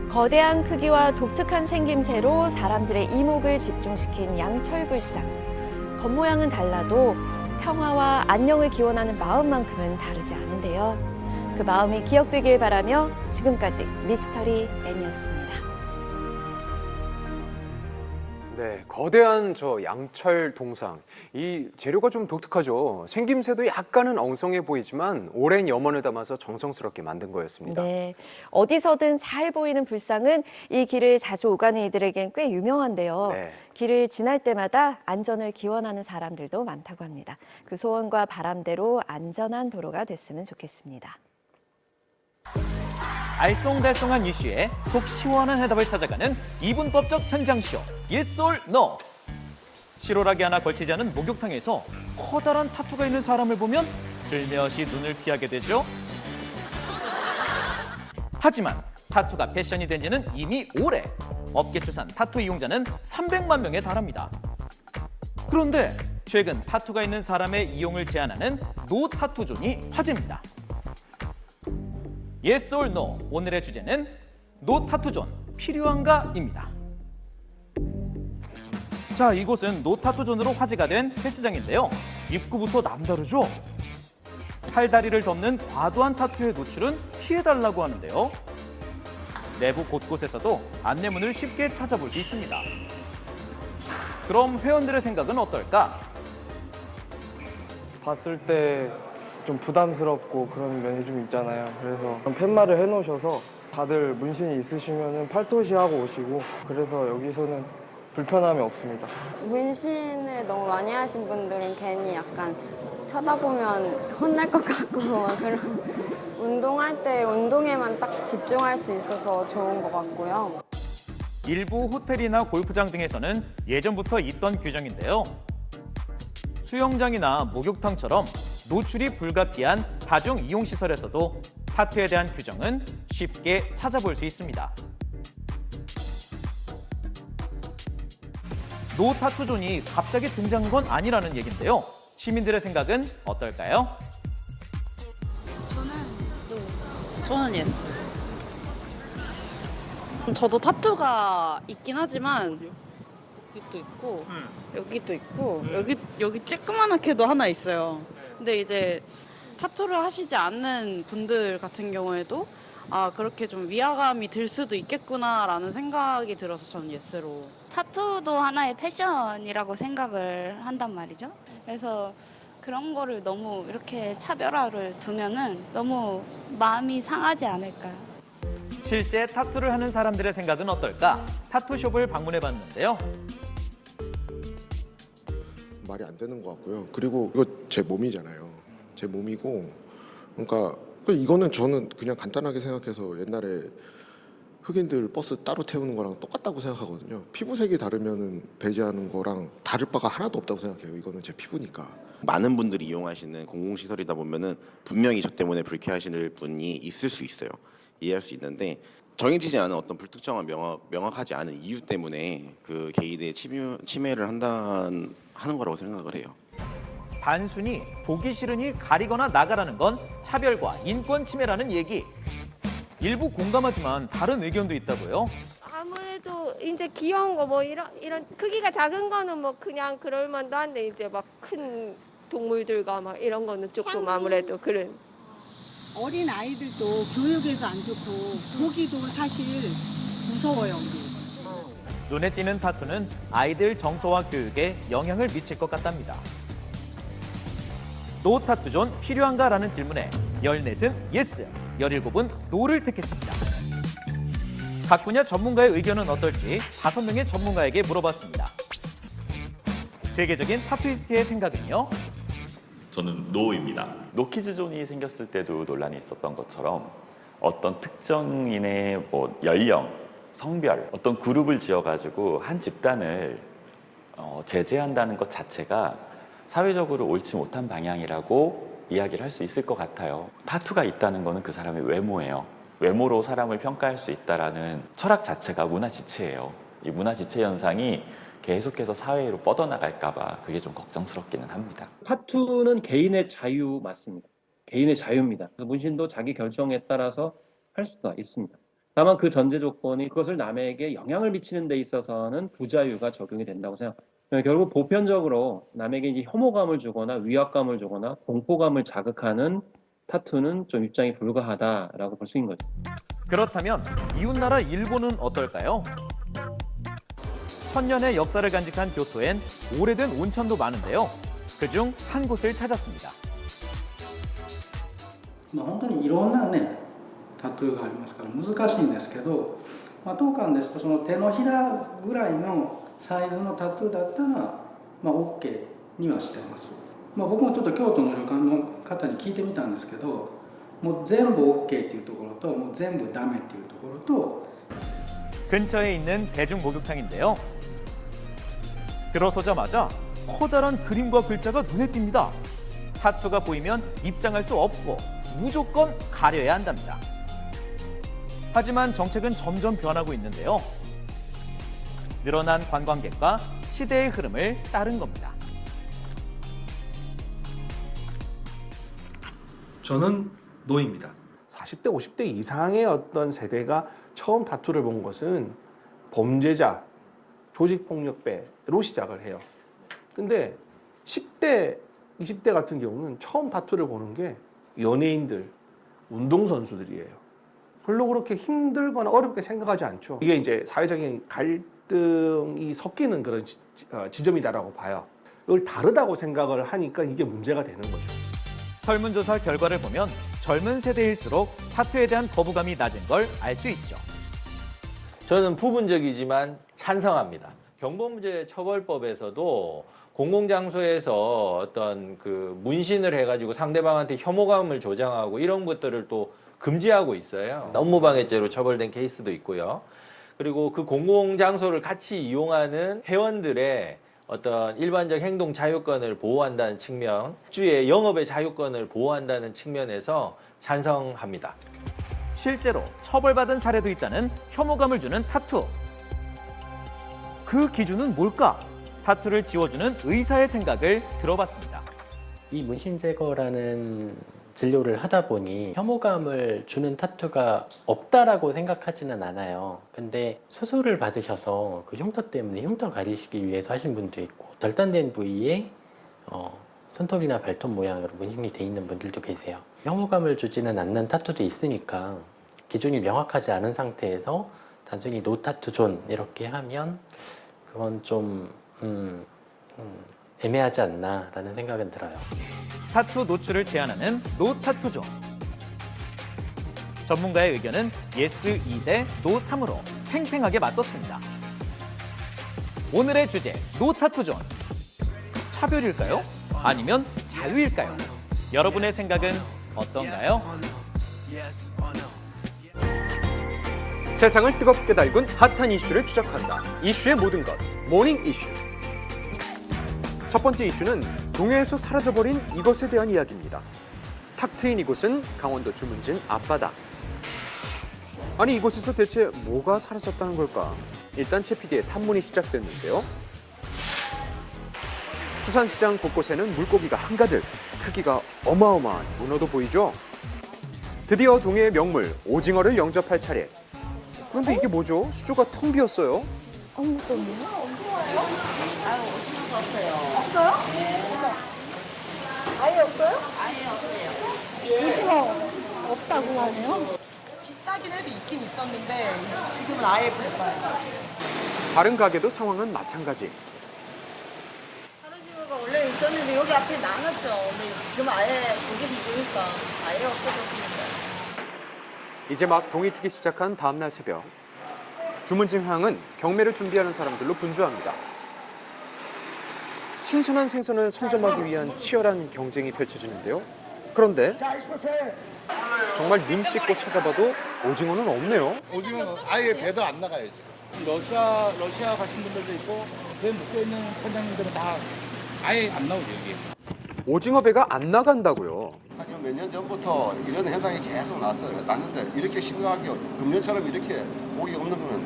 S8: 거대한 크기와 독특한 생김새로 사람들의 이목을 집중시킨 양철불상. 겉모양은 달라도 평화와 안녕을 기원하는 마음만큼은 다르지 않은데요. 그 마음이 기억되길 바라며 지금까지 미스터리 N이었습니다.
S7: 네, 거대한 저 양철 동상. 이 재료가 좀 독특하죠. 생김새도 약간은 엉성해 보이지만 오랜 염원을 담아서 정성스럽게 만든 거였습니다.
S8: 네, 어디서든 잘 보이는 불상은 이 길을 자주 오가는 이들에겐 꽤 유명한데요.
S7: 네.
S8: 길을 지날 때마다 안전을 기원하는 사람들도 많다고 합니다. 그 소원과 바람대로 안전한 도로가 됐으면 좋겠습니다.
S3: 알쏭달쏭한 이슈에 속 시원한 해답을 찾아가는 이분법적 현장쇼 Yes or No. 실오라기 하나 걸치지 않은 목욕탕에서 커다란 타투가 있는 사람을 보면 슬며시 눈을 피하게 되죠. 하지만 타투가 패션이 된 지는 이미 오래. 업계 추산 타투 이용자는 300만 명에 달합니다. 그런데 최근 타투가 있는 사람의 이용을 제한하는 노 타투존이 화제입니다. Yes or No. 오늘의 주제는 노 타투존 필요한가입니다. 자, 이곳은 노 타투존으로 화제가 된 헬스장인데요. 입구부터 남다르죠? 팔다리를 덮는 과도한 타투의 노출은 피해달라고 하는데요. 내부 곳곳에서도 안내문을 쉽게 찾아볼 수 있습니다. 그럼 회원들의 생각은 어떨까?
S2: 봤을 때 좀 부담스럽고 그런 면이 좀 있잖아요. 그래서 팻말을 해놓으셔서 다들 문신이 있으시면 팔토시하고 오시고, 그래서 여기서는 불편함이 없습니다.
S4: 문신을 너무 많이 하신 분들은 괜히 약간 쳐다보면 혼날 것 같고 그런 운동할 때 운동에만 딱 집중할 수 있어서 좋은 것 같고요.
S3: 일부 호텔이나 골프장 등에서는 예전부터 있던 규정인데요. 수영장이나 목욕탕처럼 노출이 불가피한 다중 이용시설에서도 타투에 대한 규정은 쉽게 찾아볼 수 있습니다. 노 타투존이 갑자기 등장한 건 아니라는 얘긴데요. 시민들의 생각은 어떨까요?
S14: 저는 예스. 저도 타투가 있긴 하지만 여기도 있고 여기도 있고 여기 쬐끄만하게도 하나 있어요. 근데 이제 타투를 하시지 않는 분들 같은 경우에도 아 그렇게 좀 위화감이 들 수도 있겠구나라는 생각이 들어서 저는 예스로.
S5: 타투도 하나의 패션이라고 생각을 한단 말이죠. 그래서 그런 거를 너무 이렇게 차별화를 두면은 너무 마음이 상하지 않을까.
S3: 실제 타투를 하는 사람들의 생각은 어떨까? 타투숍을 방문해 봤는데요.
S19: 말이 안 되는 것 같고요. 그리고 이거 제 몸이잖아요. 제 몸이고, 그러니까 이거는 저는 그냥 간단하게 생각해서 옛날에 흑인들 버스 따로 태우는 거랑 똑같다고 생각하거든요. 피부색이 다르면은 배제하는 거랑 다를 바가 하나도 없다고 생각해요. 이거는 제 피부니까.
S20: 많은 분들이 이용하시는 공공시설이다 보면은 분명히 저 때문에 불쾌하실 분이 있을 수 있어요. 이해할 수 있는데 정해지지 않은 어떤 불특정한 명확하지 않은 이유 때문에 그 개인의 침해를 하는 거라고 생각을 해요.
S3: 단순히 보기 싫으니 가리거나 나가라는 건 차별과 인권 침해라는 얘기. 일부 공감하지만 다른 의견도 있다고요.
S21: 아무래도 이제 귀여운 거 뭐 이런 크기가 작은 거는 뭐 그냥 그럴 만도 한데 이제 막 큰 동물들과 막 이런 거는 조금 아무래도 그런.
S17: 어린 아이들도 교육에도 안 좋고 보기도 사실 무서워요.
S3: 눈에 띄는 타투는 아이들 정서와 교육에 영향을 미칠 것 같답니다. 노 타투존 필요한가라는 질문에 14은 예스, 17은 노를 택했습니다. 각 분야 전문가의 의견은 어떨지 5명의 전문가에게 물어봤습니다. 세계적인 타투이스트의 생각은요?
S22: 저는 노입니다. 노키즈존이 생겼을 때도 논란이 있었던 것처럼 어떤 특정인의 연령, 성별, 어떤 그룹을 지어가지고 한 집단을 제재한다는 것 자체가 사회적으로 옳지 못한 방향이라고 이야기를 할 수 있을 것 같아요. 타투가 있다는 것은 그 사람의 외모예요. 외모로 사람을 평가할 수 있다는 철학 자체가 문화 지체예요. 이 문화 지체 현상이 계속해서 사회로 뻗어나갈까 봐 그게 좀 걱정스럽기는 합니다.
S23: 타투는 개인의 자유 맞습니다. 개인의 자유입니다. 문신도 자기 결정에 따라서 할 수가 있습니다. 다만 그 전제 조건이 그것을 남에게 영향을 미치는 데 있어서는 부자유가 적용이 된다고 생각합니다. 결국 보편적으로 남에게 이제 혐오감을 주거나 위압감을 주거나 공포감을 자극하는 타투는 좀 입장이 불가하다라고 볼 수 있는 거죠.
S3: 그렇다면 이웃나라 일본은 어떨까요? 천년의 역사를 간직한 교토엔 오래된 온천도 많은데요. 그중 한 곳을 찾았습니다.
S24: 本当にいろんなねタトゥーがありますから難しいんですけど、当館ですとその手のひらぐらいのサイズのタトゥーだったらOKにはしてます。僕もちょっと京都の旅館の方に聞いてみたんですけど、もう全部 OK っていうところともう全部ダメっていうところと
S3: 근처에 있는 대중 목욕탕인데요. 들어서자마자 커다란 그림과 글자가 눈에 띕니다. 타투가 보이면 입장할 수 없고 무조건 가려야 한답니다. 하지만 정책은 점점 변하고 있는데요. 늘어난 관광객과 시대의 흐름을 따른 겁니다.
S1: 저는 노입니다. 40대, 50대 이상의 어떤 세대가 처음 타투를 본 것은 범죄자, 조직폭력배로 시작을 해요. 근데 10대, 20대 같은 경우는 처음 타투를 보는 게 연예인들, 운동선수들이에요. 별로 그렇게 힘들거나 어렵게 생각하지 않죠. 이게 이제 사회적인 갈등이 섞이는 그런 지점이다라고 봐요. 이걸 다르다고 생각을 하니까 이게 문제가 되는 거죠.
S3: 설문조사 결과를 보면 젊은 세대일수록 타투에 대한 거부감이 낮은 걸 알 수 있죠.
S6: 저는 부분적이지만 찬성합니다. 경범죄처벌법에서도 공공장소에서 어떤 그 문신을 해가지고 상대방한테 혐오감을 조장하고 이런 것들을 또 금지하고 있어요. 업무방해죄로 처벌된 케이스도 있고요. 그리고 그 공공장소를 같이 이용하는 회원들의 어떤 일반적 행동 자유권을 보호한다는 측면, 주의 영업의 자유권을 보호한다는 측면에서 찬성합니다.
S3: 실제로 처벌받은 사례도 있다는 혐오감을 주는 타투. 그 기준은 뭘까? 타투를 지워주는 의사의 생각을 들어봤습니다.
S11: 이 문신 제거라는 진료를 하다 보니 혐오감을 주는 타투가 없다라고 생각하지는 않아요. 근데 수술을 받으셔서 그 흉터 때문에 흉터 가리시기 위해서 하신 분도 있고 절단된 부위에 손톱이나 발톱 모양으로 문신이 돼 있는 분들도 계세요. 혐오감을 주지는 않는 타투도 있으니까 기준이 명확하지 않은 상태에서 단순히 노 타투 존 이렇게 하면 그건 좀 애매하지 않나라는 생각은 들어요.
S3: 타투 노출을 제한하는 노 타투 존. 전문가의 의견은 예스 2대 노 3으로 팽팽하게 맞섰습니다. 오늘의 주제 노 타투 존. 차별일까요? 아니면 자유일까요? 여러분의 생각은 어떤가요?
S7: 세상을 뜨겁게 달군 핫한 이슈를 추적한다. 이슈의 모든 것, 모닝 이슈. 첫 번째 이슈는 동해에서 사라져버린 이것에 대한 이야기입니다. 탁 트인 이곳은 강원도 주문진 앞바다. 아니 이곳에서 대체 뭐가 사라졌다는 걸까? 일단 최 PD의 탐문이 시작됐는데요. 수산시장 곳곳에는 물고기가 한가득, 크기가 어마어마한 문어도 보이죠? 드디어 동해의 명물 오징어를 영접할 차례. 그런데 이게 뭐죠? 수조가 텅 비었어요.
S21: 아무것도 없네요. 아유, 오징어가 없어요. 없어요? 네. 아예 없어요? 아예 없어요. 오징어 없다고 하네요.
S14: 비싸긴 해도 있긴 있었는데 지금은 아예 불가요.
S7: 다른 가게도 상황은 마찬가지.
S14: 사르징어가 원래 있었는데 여기 앞에 나눴죠. 근데 지금 아예 고기 비우니까 아예 없어졌습니다.
S7: 이제 막 동이 트기 시작한 다음날 새벽. 주문진항은 경매를 준비하는 사람들로 분주합니다. 신선한 생선을 선점하기 위한 치열한 경쟁이 펼쳐지는데요. 그런데 정말 눈 씻고 찾아봐도 오징어는 없네요.
S15: 오징어는 아예 배도 안 나가야죠.
S10: 러시아 가신 분들도 있고 배 묶여 있는 선장님들은 다 아예 안 나오죠 여기.
S7: 오징어 배가 안 나간다고요.
S15: 한 몇 년 전부터 이런 현상이 계속 났는데 이렇게 심각하게 금년처럼 이렇게 고기가 없는 건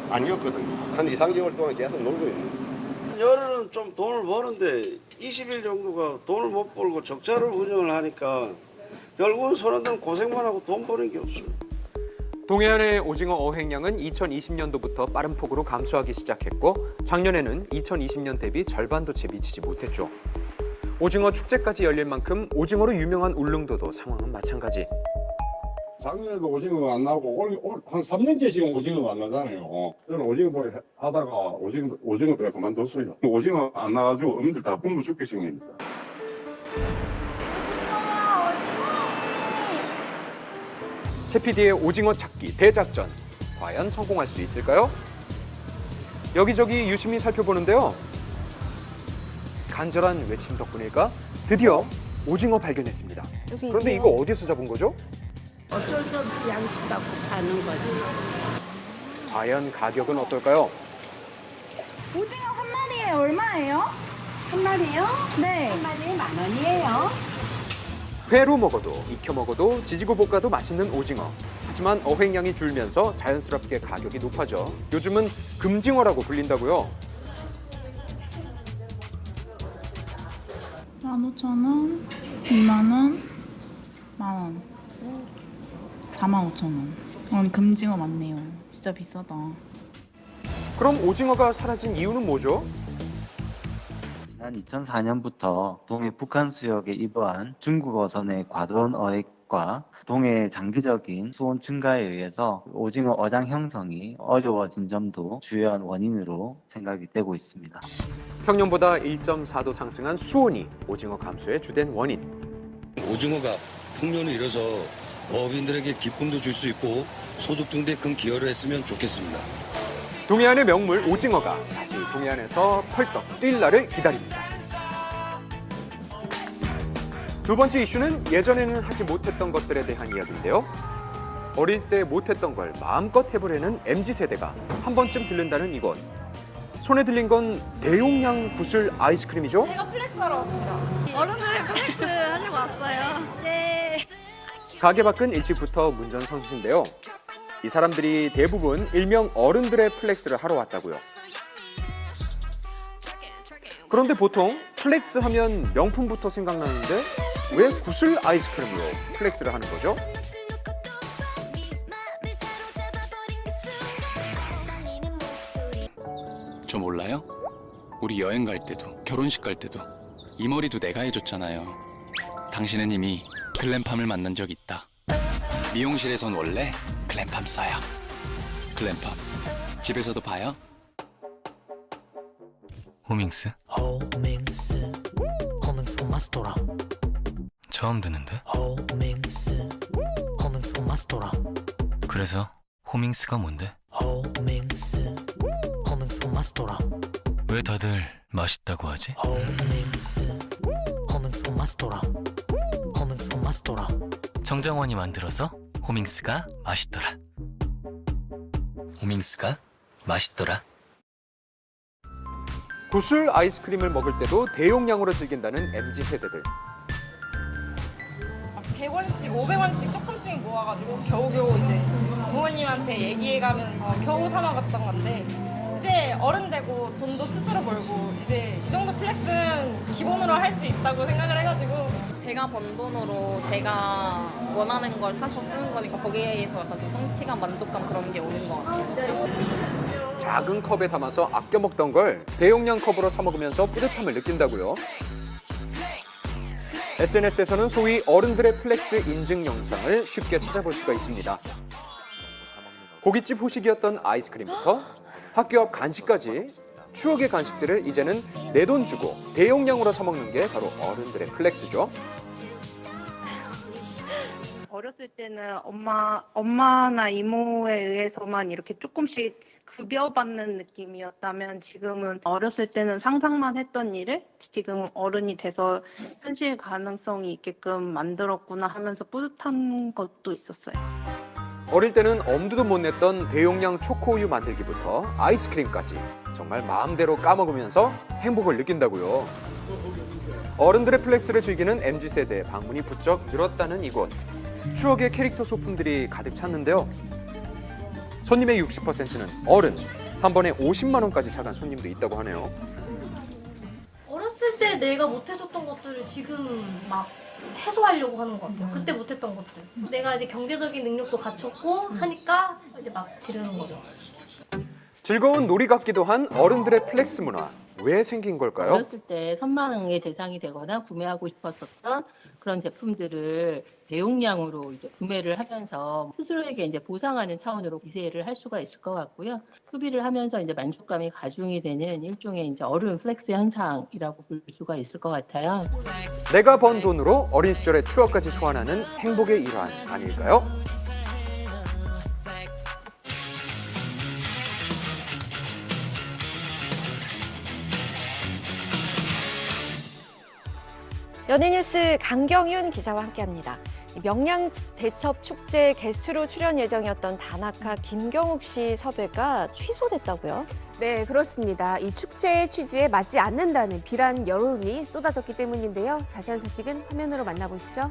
S15: 아니었거든요. 한 2, 3개월 동안 계속 놀고 있는.
S12: 열흘은 좀 돈을 버는데 20일 정도가 돈을 못 벌고 적자를 운영을 하니까 결국은 선원들은 고생만 하고 돈 버는 게 없어요.
S7: 동해안의 오징어 어획량은 2020년도부터 빠른 폭으로 감소하기 시작했고 작년에는 2020년 대비 절반도 채 미치지 못했죠. 오징어 축제까지 열릴 만큼 오징어로 유명한 울릉도도 상황은 마찬가지.
S25: 작년에도 오징어가 안 나오고 올 한 3년째 지금 오징어가 안 나잖아요. 저는 오징어 하다가 오징어가 그만뒀어요. 오징어 안 나가지고 어민들 다 굶어 죽게 생깁니다.
S7: 최 PD의 오징어 찾기 대작전 과연 성공할 수 있을까요? 여기저기 유심히 살펴보는데요. 간절한 외침 덕분일까? 드디어 오징어 발견했습니다. 그런데 이거 어디서 잡은 거죠?
S8: 어쩔 수 없이 양식 갖고 파는 거지.
S7: 과연 가격은 어떨까요?
S9: 오징어 한 마리에 얼마예요?
S8: 한 마리요?
S9: 네.
S8: 한 마리에 10,000원이에요.
S7: 회로 먹어도 익혀 먹어도 지지고 볶아도 맛있는 오징어. 하지만 어획량이 줄면서 자연스럽게 가격이 높아져 요즘은 금징어라고 불린다고요.
S9: 15,000원, 2만원, 만원, 45,000원. 금징어 맞네요. 진짜 비싸다.
S7: 그럼 오징어가 사라진 이유는 뭐죠?
S13: 지난 2004년부터 동해 북한 수역에 입어한 중국 어선의 과도한 어획과 동해의 장기적인 수온 증가에 의해서 오징어 어장 형성이 어려워진 점도 주요한 원인으로 생각이 되고 있습니다.
S7: 평년보다 1.4도 상승한 수온이 오징어 감소의 주된 원인.
S16: 오징어가 풍년을 이뤄서 어업인들에게 기쁨도 줄 수 있고 소득 등대 큰 기여를 했으면 좋겠습니다.
S7: 동해안의 명물 오징어가 다시 동해안에서 펄떡 뛸 날을 기다립니다. 두 번째 이슈는 예전에는 하지 못했던 것들에 대한 이야기인데요. 어릴 때 못했던 걸 마음껏 해보려는 MZ세대가 한 번쯤 들른다는 이곳. 손에 들린 건 대용량 구슬 아이스크림이죠?
S18: 제가 플렉스하러 왔습니다. 어른들 플렉스 하려고 왔어요. 네.
S7: 가게 밖은 일찍부터 문전성시인데요. 이 사람들이 대부분 일명 어른들의 플렉스를 하러 왔다고요. 그런데 보통 플렉스 하면 명품부터 생각나는데 왜 구슬 아이스크림으로 플렉스를 하는 거죠?
S26: 저 몰라요? 우리 여행 갈 때도 결혼식 갈 때도 이 머리도 내가 해줬잖아요. 당신은 이미 글램팜을 만난 적 있다. 미용실에선 원래 글램팜 써요. 글램팜 집에서도 봐요. 호밍스?
S27: 호밍스 마스터라.
S26: 처음 듣는데?
S27: 호밍스 마스터라.
S26: 그래서 호밍스가 뭔데?
S27: 호밍스 마스터라.
S26: 왜 다들 맛있다고 하지?
S27: 호밍스 마스터라. 호밍스 마스터라.
S26: 정정원이 만들어서 호밍스가 맛있더라. 호밍스가 맛있더라.
S7: 구슬 아이스크림을 먹을 때도 대용량으로 즐긴다는 MZ세대들.
S18: 100원씩, 500원씩 조금씩 모아가지고 겨우겨우 이제 부모님한테 얘기해가면서 겨우 사 먹었던 건데 이제 어른 되고 돈도 스스로 벌고 이제 이 정도 플렉스는 기본으로 할 수 있다고 생각을 해가지고
S28: 제가 번 돈으로 제가 원하는 걸 사서 쓰는 거니까 거기에서 약간 좀 성취감, 만족감 그런 게 오는 것 같아요.
S7: 작은 컵에 담아서 아껴 먹던 걸 대용량 컵으로 사 먹으면서 뿌듯함을 느낀다고요. SNS에서는 소위 어른들의 플렉스 인증 영상을 쉽게 찾아볼 수가 있습니다. 고깃집 후식이었던 아이스크림부터 학교 앞 간식까지 추억의 간식들을 이제는 내 돈 주고 대용량으로 사 먹는 게 바로 어른들의 플렉스죠.
S29: 어렸을 때는 엄마나 이모에 의해서만 이렇게 조금씩 급여받는 느낌이었다면 지금은 어렸을 때는 상상만 했던 일을 지금 어른이 돼서 현실 가능성이 있게끔 만들었구나 하면서 뿌듯한 것도 있었어요.
S7: 어릴 때는 엄두도 못 냈던 대용량 초코우유 만들기부터 아이스크림까지 정말 마음대로 까먹으면서 행복을 느낀다고요. 어른들의 플렉스를 즐기는 MZ세대의 방문이 부쩍 늘었다는 이곳. 추억의 캐릭터 소품들이 가득 찼는데요. 손님의 60%는 어른, 한 번에 50만 원까지 사간 손님도 있다고 하네요.
S30: 어렸을 때 내가 못해줬던 것들을 지금 막 해소하려고 하는 것 같아요. 그때 못했던 것들. 내가 이제 경제적인 능력도 갖췄고 하니까 이제 막 지르는 거죠.
S7: 즐거운 놀이 같기도 한 어른들의 플렉스 문화. 왜 생긴 걸까요?
S31: 어렸을 때 선망의 대상이 되거나 구매하고 싶었었던 그런 제품들을 대용량으로 이제 구매를 하면서 스스로에게 이제 보상하는 차원으로 기세를 할 수가 있을 것 같고요. 소비를 하면서 이제 만족감이 가중이 되는 일종의 이제 어른 플렉스 현상이라고 볼 수가 있을 것 같아요.
S7: 내가 번 돈으로 어린 시절의 추억까지 소환하는 행복의 일환 아닐까요?
S1: 연예뉴스 강경윤 기자와 함께합니다. 명량 대첩 축제 게스트로 출연 예정이었던 다나카 김경욱 씨 섭외가 취소됐다고요?
S2: 네, 그렇습니다. 이 축제의 취지에 맞지 않는다는 비난 여론이 쏟아졌기 때문인데요. 자세한 소식은 화면으로 만나보시죠.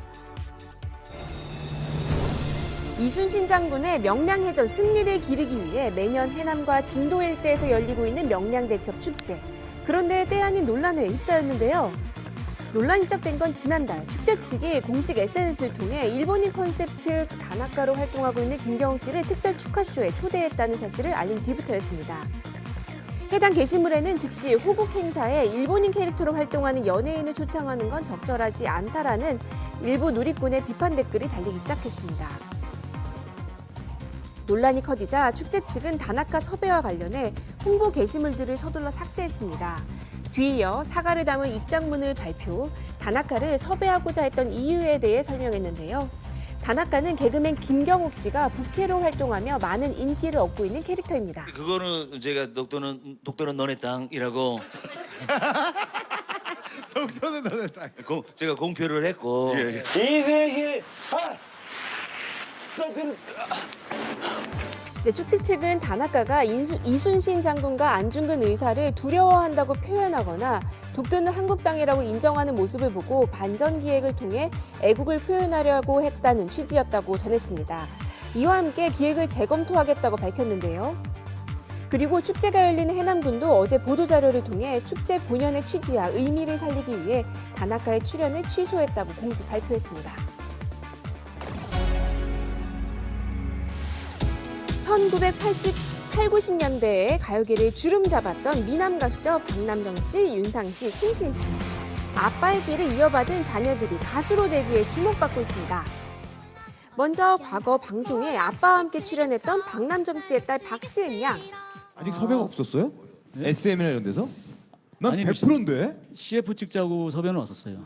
S2: 이순신 장군의 명량해전 승리를 기리기 위해 매년 해남과 진도 일대에서 열리고 있는 명량대첩 축제. 그런데 때 아닌 논란에 휩싸였는데요. 논란이 시작된 건 지난달 축제 측이 공식 SNS를 통해 일본인 콘셉트 다나카로 활동하고 있는 김경욱 씨를 특별 축하쇼에 초대했다는 사실을 알린 뒤부터였습니다. 해당 게시물에는 즉시 호국 행사에 일본인 캐릭터로 활동하는 연예인을 초청하는 건 적절하지 않다라는 일부 누리꾼의 비판 댓글이 달리기 시작했습니다. 논란이 커지자 축제 측은 다나카 섭외와 관련해 홍보 게시물들을 서둘러 삭제했습니다. 뒤이어 사과를 담은 입장문을 발표, 다나카를 섭외하고자 했던 이유에 대해 설명했는데요. 다나카는 개그맨 김경욱 씨가 부캐로 활동하며 많은 인기를 얻고 있는 캐릭터입니다.
S4: 그거는 제가 독도는 너네 땅이라고
S5: 독도는 너네 땅.
S4: 제가 공표를 했고
S5: 이순신
S2: 네, 축제 측은 다나카가 이순신 장군과 안중근 의사를 두려워한다고 표현하거나 독도는 한국 땅이라고 인정하는 모습을 보고 반전 기획을 통해 애국을 표현하려고 했다는 취지였다고 전했습니다. 이와 함께 기획을 재검토하겠다고 밝혔는데요. 그리고 축제가 열리는 해남군도 어제 보도자료를 통해 축제 본연의 취지와 의미를 살리기 위해 다나카의 출연을 취소했다고 공식 발표했습니다. 1980, 90년대에 가요계를 주름 잡았던 미남 가수죠. 박남정 씨, 윤상 씨, 신신 씨. 아빠의 길을 이어받은 자녀들이 가수로 데뷔해 주목받고 있습니다. 먼저 과거 방송에 아빠와 함께 출연했던 박남정 씨의 딸 박시은 양.
S6: 아직 섭외가 없었어요? SM이나 이런 데서? 난 100%인데?
S17: CF 찍자고 섭외는 왔었어요.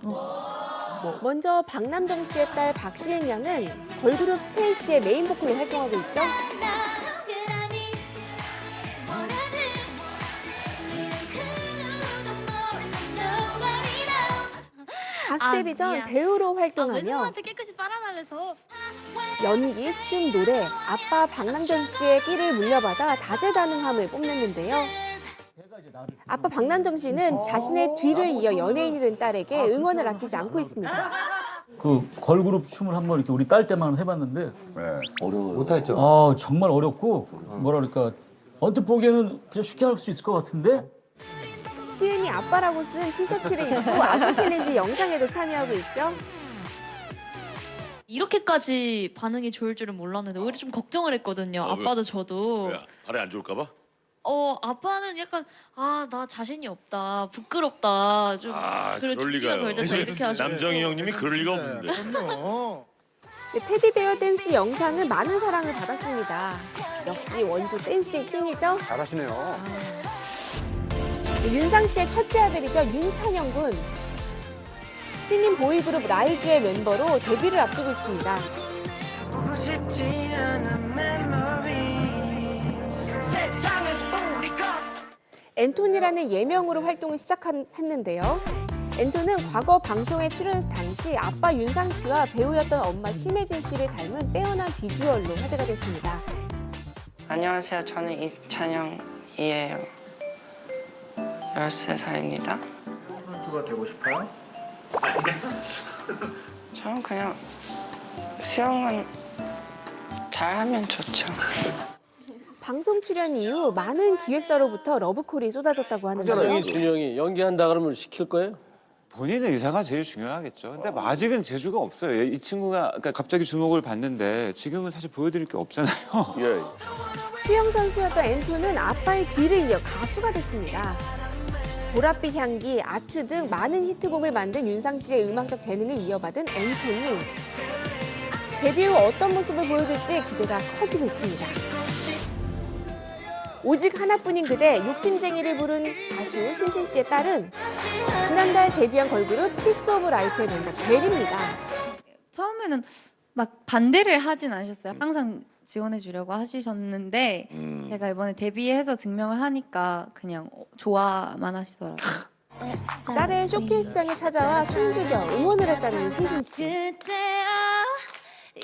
S2: 먼저 박남정 씨의 딸 박시은 양은 걸그룹 스테이시의 메인 보컬로 활동하고 있죠. 가수 데뷔 전 배우로 활동하며
S30: 외숙모한테 깨끗이 빨아달래서
S2: 연기, 춤, 노래, 아빠 박남정 씨의 끼를 물려받아 다재다능함을 뽐냈는데요. 아빠 박남정 씨는 자신의 뒤를 이어 연예인이 된 딸에게 응원을 아끼지 않고 있습니다.
S17: 그 걸그룹 춤을 한번 이렇게 우리 딸 때만 해봤는데
S5: 어려워요. 못하죠.
S17: 아 정말 어렵고 뭐라 그럴까 언뜻 보기에는 그냥 쉽게 할 수 있을 것 같은데
S2: 시은이 아빠라고 쓴 티셔츠를 입고 아빠 챌린지 영상에도 참여하고 있죠.
S19: 이렇게까지 반응이 좋을 줄은 몰랐는데 오히려 좀 걱정을 했거든요. 아빠도 저도.
S20: 왜? 발에 안 좋을까 봐?
S19: 아빠는 약간 나 자신이 없다, 부끄럽다, 좀
S20: 그럴
S19: 준비가
S20: 리가요.
S19: 덜 됐다 이렇게 하시고.
S20: 남정희 형님이 그럴 리가 없는데.
S2: 네, 테디베어 댄스 영상은 많은 사랑을 받았습니다. 역시 원조 댄싱 킹이죠.
S7: 잘하시네요.
S2: 윤상 씨의 첫째 아들이죠. 윤찬영 군. 신인 보이그룹 라이즈의 멤버로 데뷔를 앞두고 있습니다. 앤톤이라는 예명으로 활동을 시작했는데요. 앤톤은 과거 방송에 출연 당시 아빠 윤상 씨와 배우였던 엄마 심혜진 씨를 닮은 빼어난 비주얼로 화제가 됐습니다.
S22: 안녕하세요. 저는 이찬영이에요. 13살입니다.
S5: 선수가 되고 싶어요?
S22: 저는 그냥 수영은 잘하면 좋죠.
S2: 방송 출연 이후 많은 기획사로부터 러브콜이 쏟아졌다고 하는데요.
S23: 준영이 연기한다 그러면 시킬 거예요?
S24: 본인의 의사가 제일 중요하겠죠. 근데 아직은 재주가 없어요. 이 친구가 그러니까 갑자기 주목을 받는데 지금은 사실 보여드릴 게 없잖아요.
S2: 수영 선수였던 앤톤은 아빠의 뒤를 이어 가수가 됐습니다. 보랏빛 향기, 아추 등 많은 히트곡을 만든 윤상 씨의 음악적 재능을 이어받은 앤톤이 데뷔 후 어떤 모습을 보여줄지 기대가 커지고 있습니다. 오직 하나뿐인 그대, 욕심쟁이를 부른 가수 심신 씨의 딸은 지난달 데뷔한 걸그룹 키스 오브 라이프의 멤버 벨입니다.
S19: 처음에는 막 반대를 하진 않으셨어요. 항상 지원해 주려고 하시셨는데 제가 이번에 데뷔해서 증명을 하니까 그냥 좋아만 하시더라고요.
S2: 딸의 쇼케이스장에 찾아와 숨죽여 응원을 했다는 심신 씨.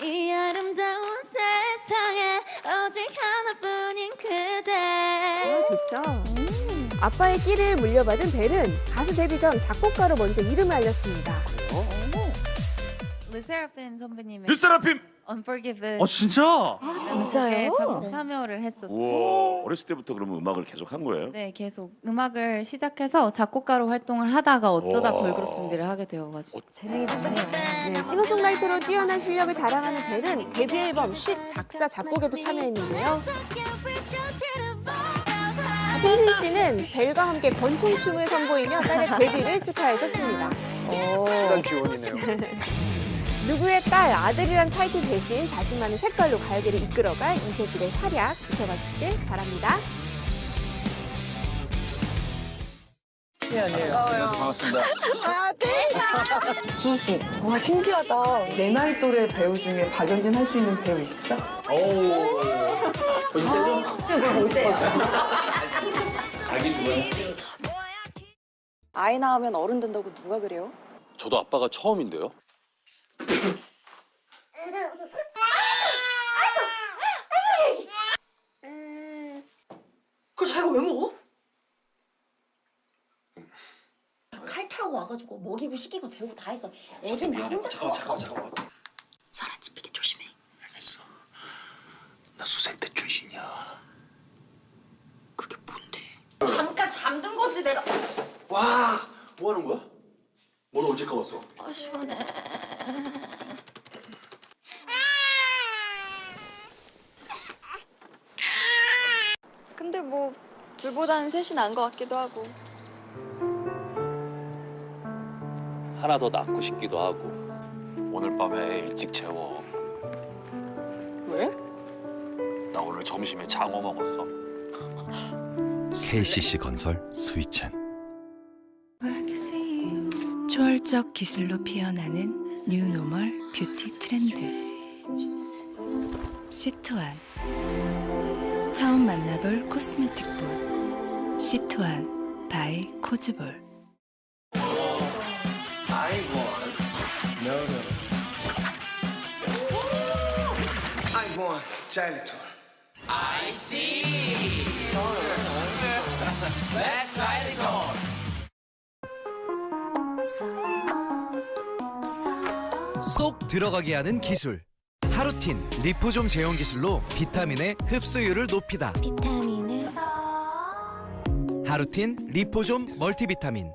S3: 이 아름다운 세상에 오직 하나뿐인 그대.
S2: 좋죠. 아빠의 끼를 물려받은 벨은 가수 데뷔 전 작곡가로 먼저 이름을 알렸습니다.
S19: 르세라핌 선배님의
S20: 르세라핌!
S19: Unforgiven.
S20: 진짜?
S2: 진짜요?
S19: 작곡 참여를 했었어요.
S20: 우와, 어렸을 때부터 그러면 음악을 계속 한 거예요?
S19: 네, 계속 음악을 시작해서 작곡가로 활동을 하다가 어쩌다 걸그룹 준비를 하게 되어가지고
S1: 재능이 많네요.
S2: 네, 싱어송라이터로 뛰어난 실력을 자랑하는 벨은 데뷔 앨범 쉿 작사 작곡에도 참여했는데요. 심신 씨는 벨과 함께 권총춤을 선보이며 딸의 데뷔를 축하해줬습니다.
S7: 시간 지원이네요.
S2: 누구의 딸, 아들이란 타이틀 대신 자신만의 색깔로 가요계를 이끌어갈 이세길의 활약 지켜봐 주시길 바랍니다.
S5: 네, 아니에요. 반갑습니다.
S22: 기신. 와, 신기하다. 내 나이 또래 배우 중에 박연진 할 수 있는 배우 있어?
S16: 자기 주변에
S8: 아이 낳으면 어른 된다고 누가 그래요?
S16: 저도 아빠가 처음인데요.
S8: 그걸 자기가 왜 먹어? 칼 타고 와가지고 먹이고 시키고 재우고 다 했어. 애기 나 혼자
S16: 잠깐만.
S8: 사람 짚히게 조심해.
S16: 알겠어. 나 수색대 출신이야.
S8: 그게 뭔데? 잠깐 잠든 거지 내가.
S16: 와, 뭐 하는 거야? 뭘 언제 감았어?
S8: 아 시원해.
S3: 근데 뭐 둘보다는 셋이 나은 것 같기도 하고.
S16: 하나 더 낳고 싶기도 하고. 오늘 밤에 일찍 재워.
S8: 왜?
S16: 나 오늘 점심에 장어 먹었어.
S27: KCC 건설 스위첸.
S8: 초월적 기술로 피어나는 뉴노멀 뷰티 트렌드. 시토안. 처음 만나볼 코스메틱볼. 시토안 바이 코즈볼.
S27: 쏙 들어가게 하는 기술. 하루틴 리포좀 제형 기술로 비타민의 흡수율을 높이다.
S3: 비타민을
S27: 하루틴 리포좀 멀티비타민.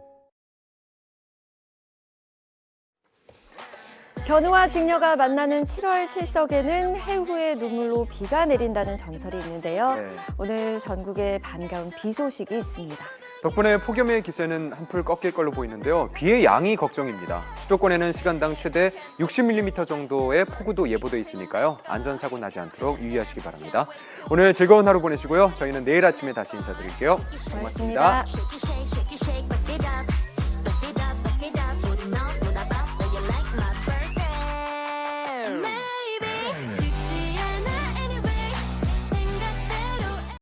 S1: 견우와 직녀가 만나는 7월 실석에는 해후의 눈물로 비가 내린다는 전설이 있는데요.
S7: 네.
S1: 오늘 전국에 반가운 비 소식이 있습니다.
S7: 덕분에 폭염의 기세는 한풀 꺾일 걸로 보이는데요. 비의 양이 걱정입니다. 수도권에는 시간당 최대 60mm 정도의 폭우도 예보돼 있으니까요. 안전사고 나지 않도록 유의하시기 바랍니다. 오늘 즐거운 하루 보내시고요. 저희는 내일 아침에 다시 인사드릴게요. 고맙습니다.
S1: 고맙습니다.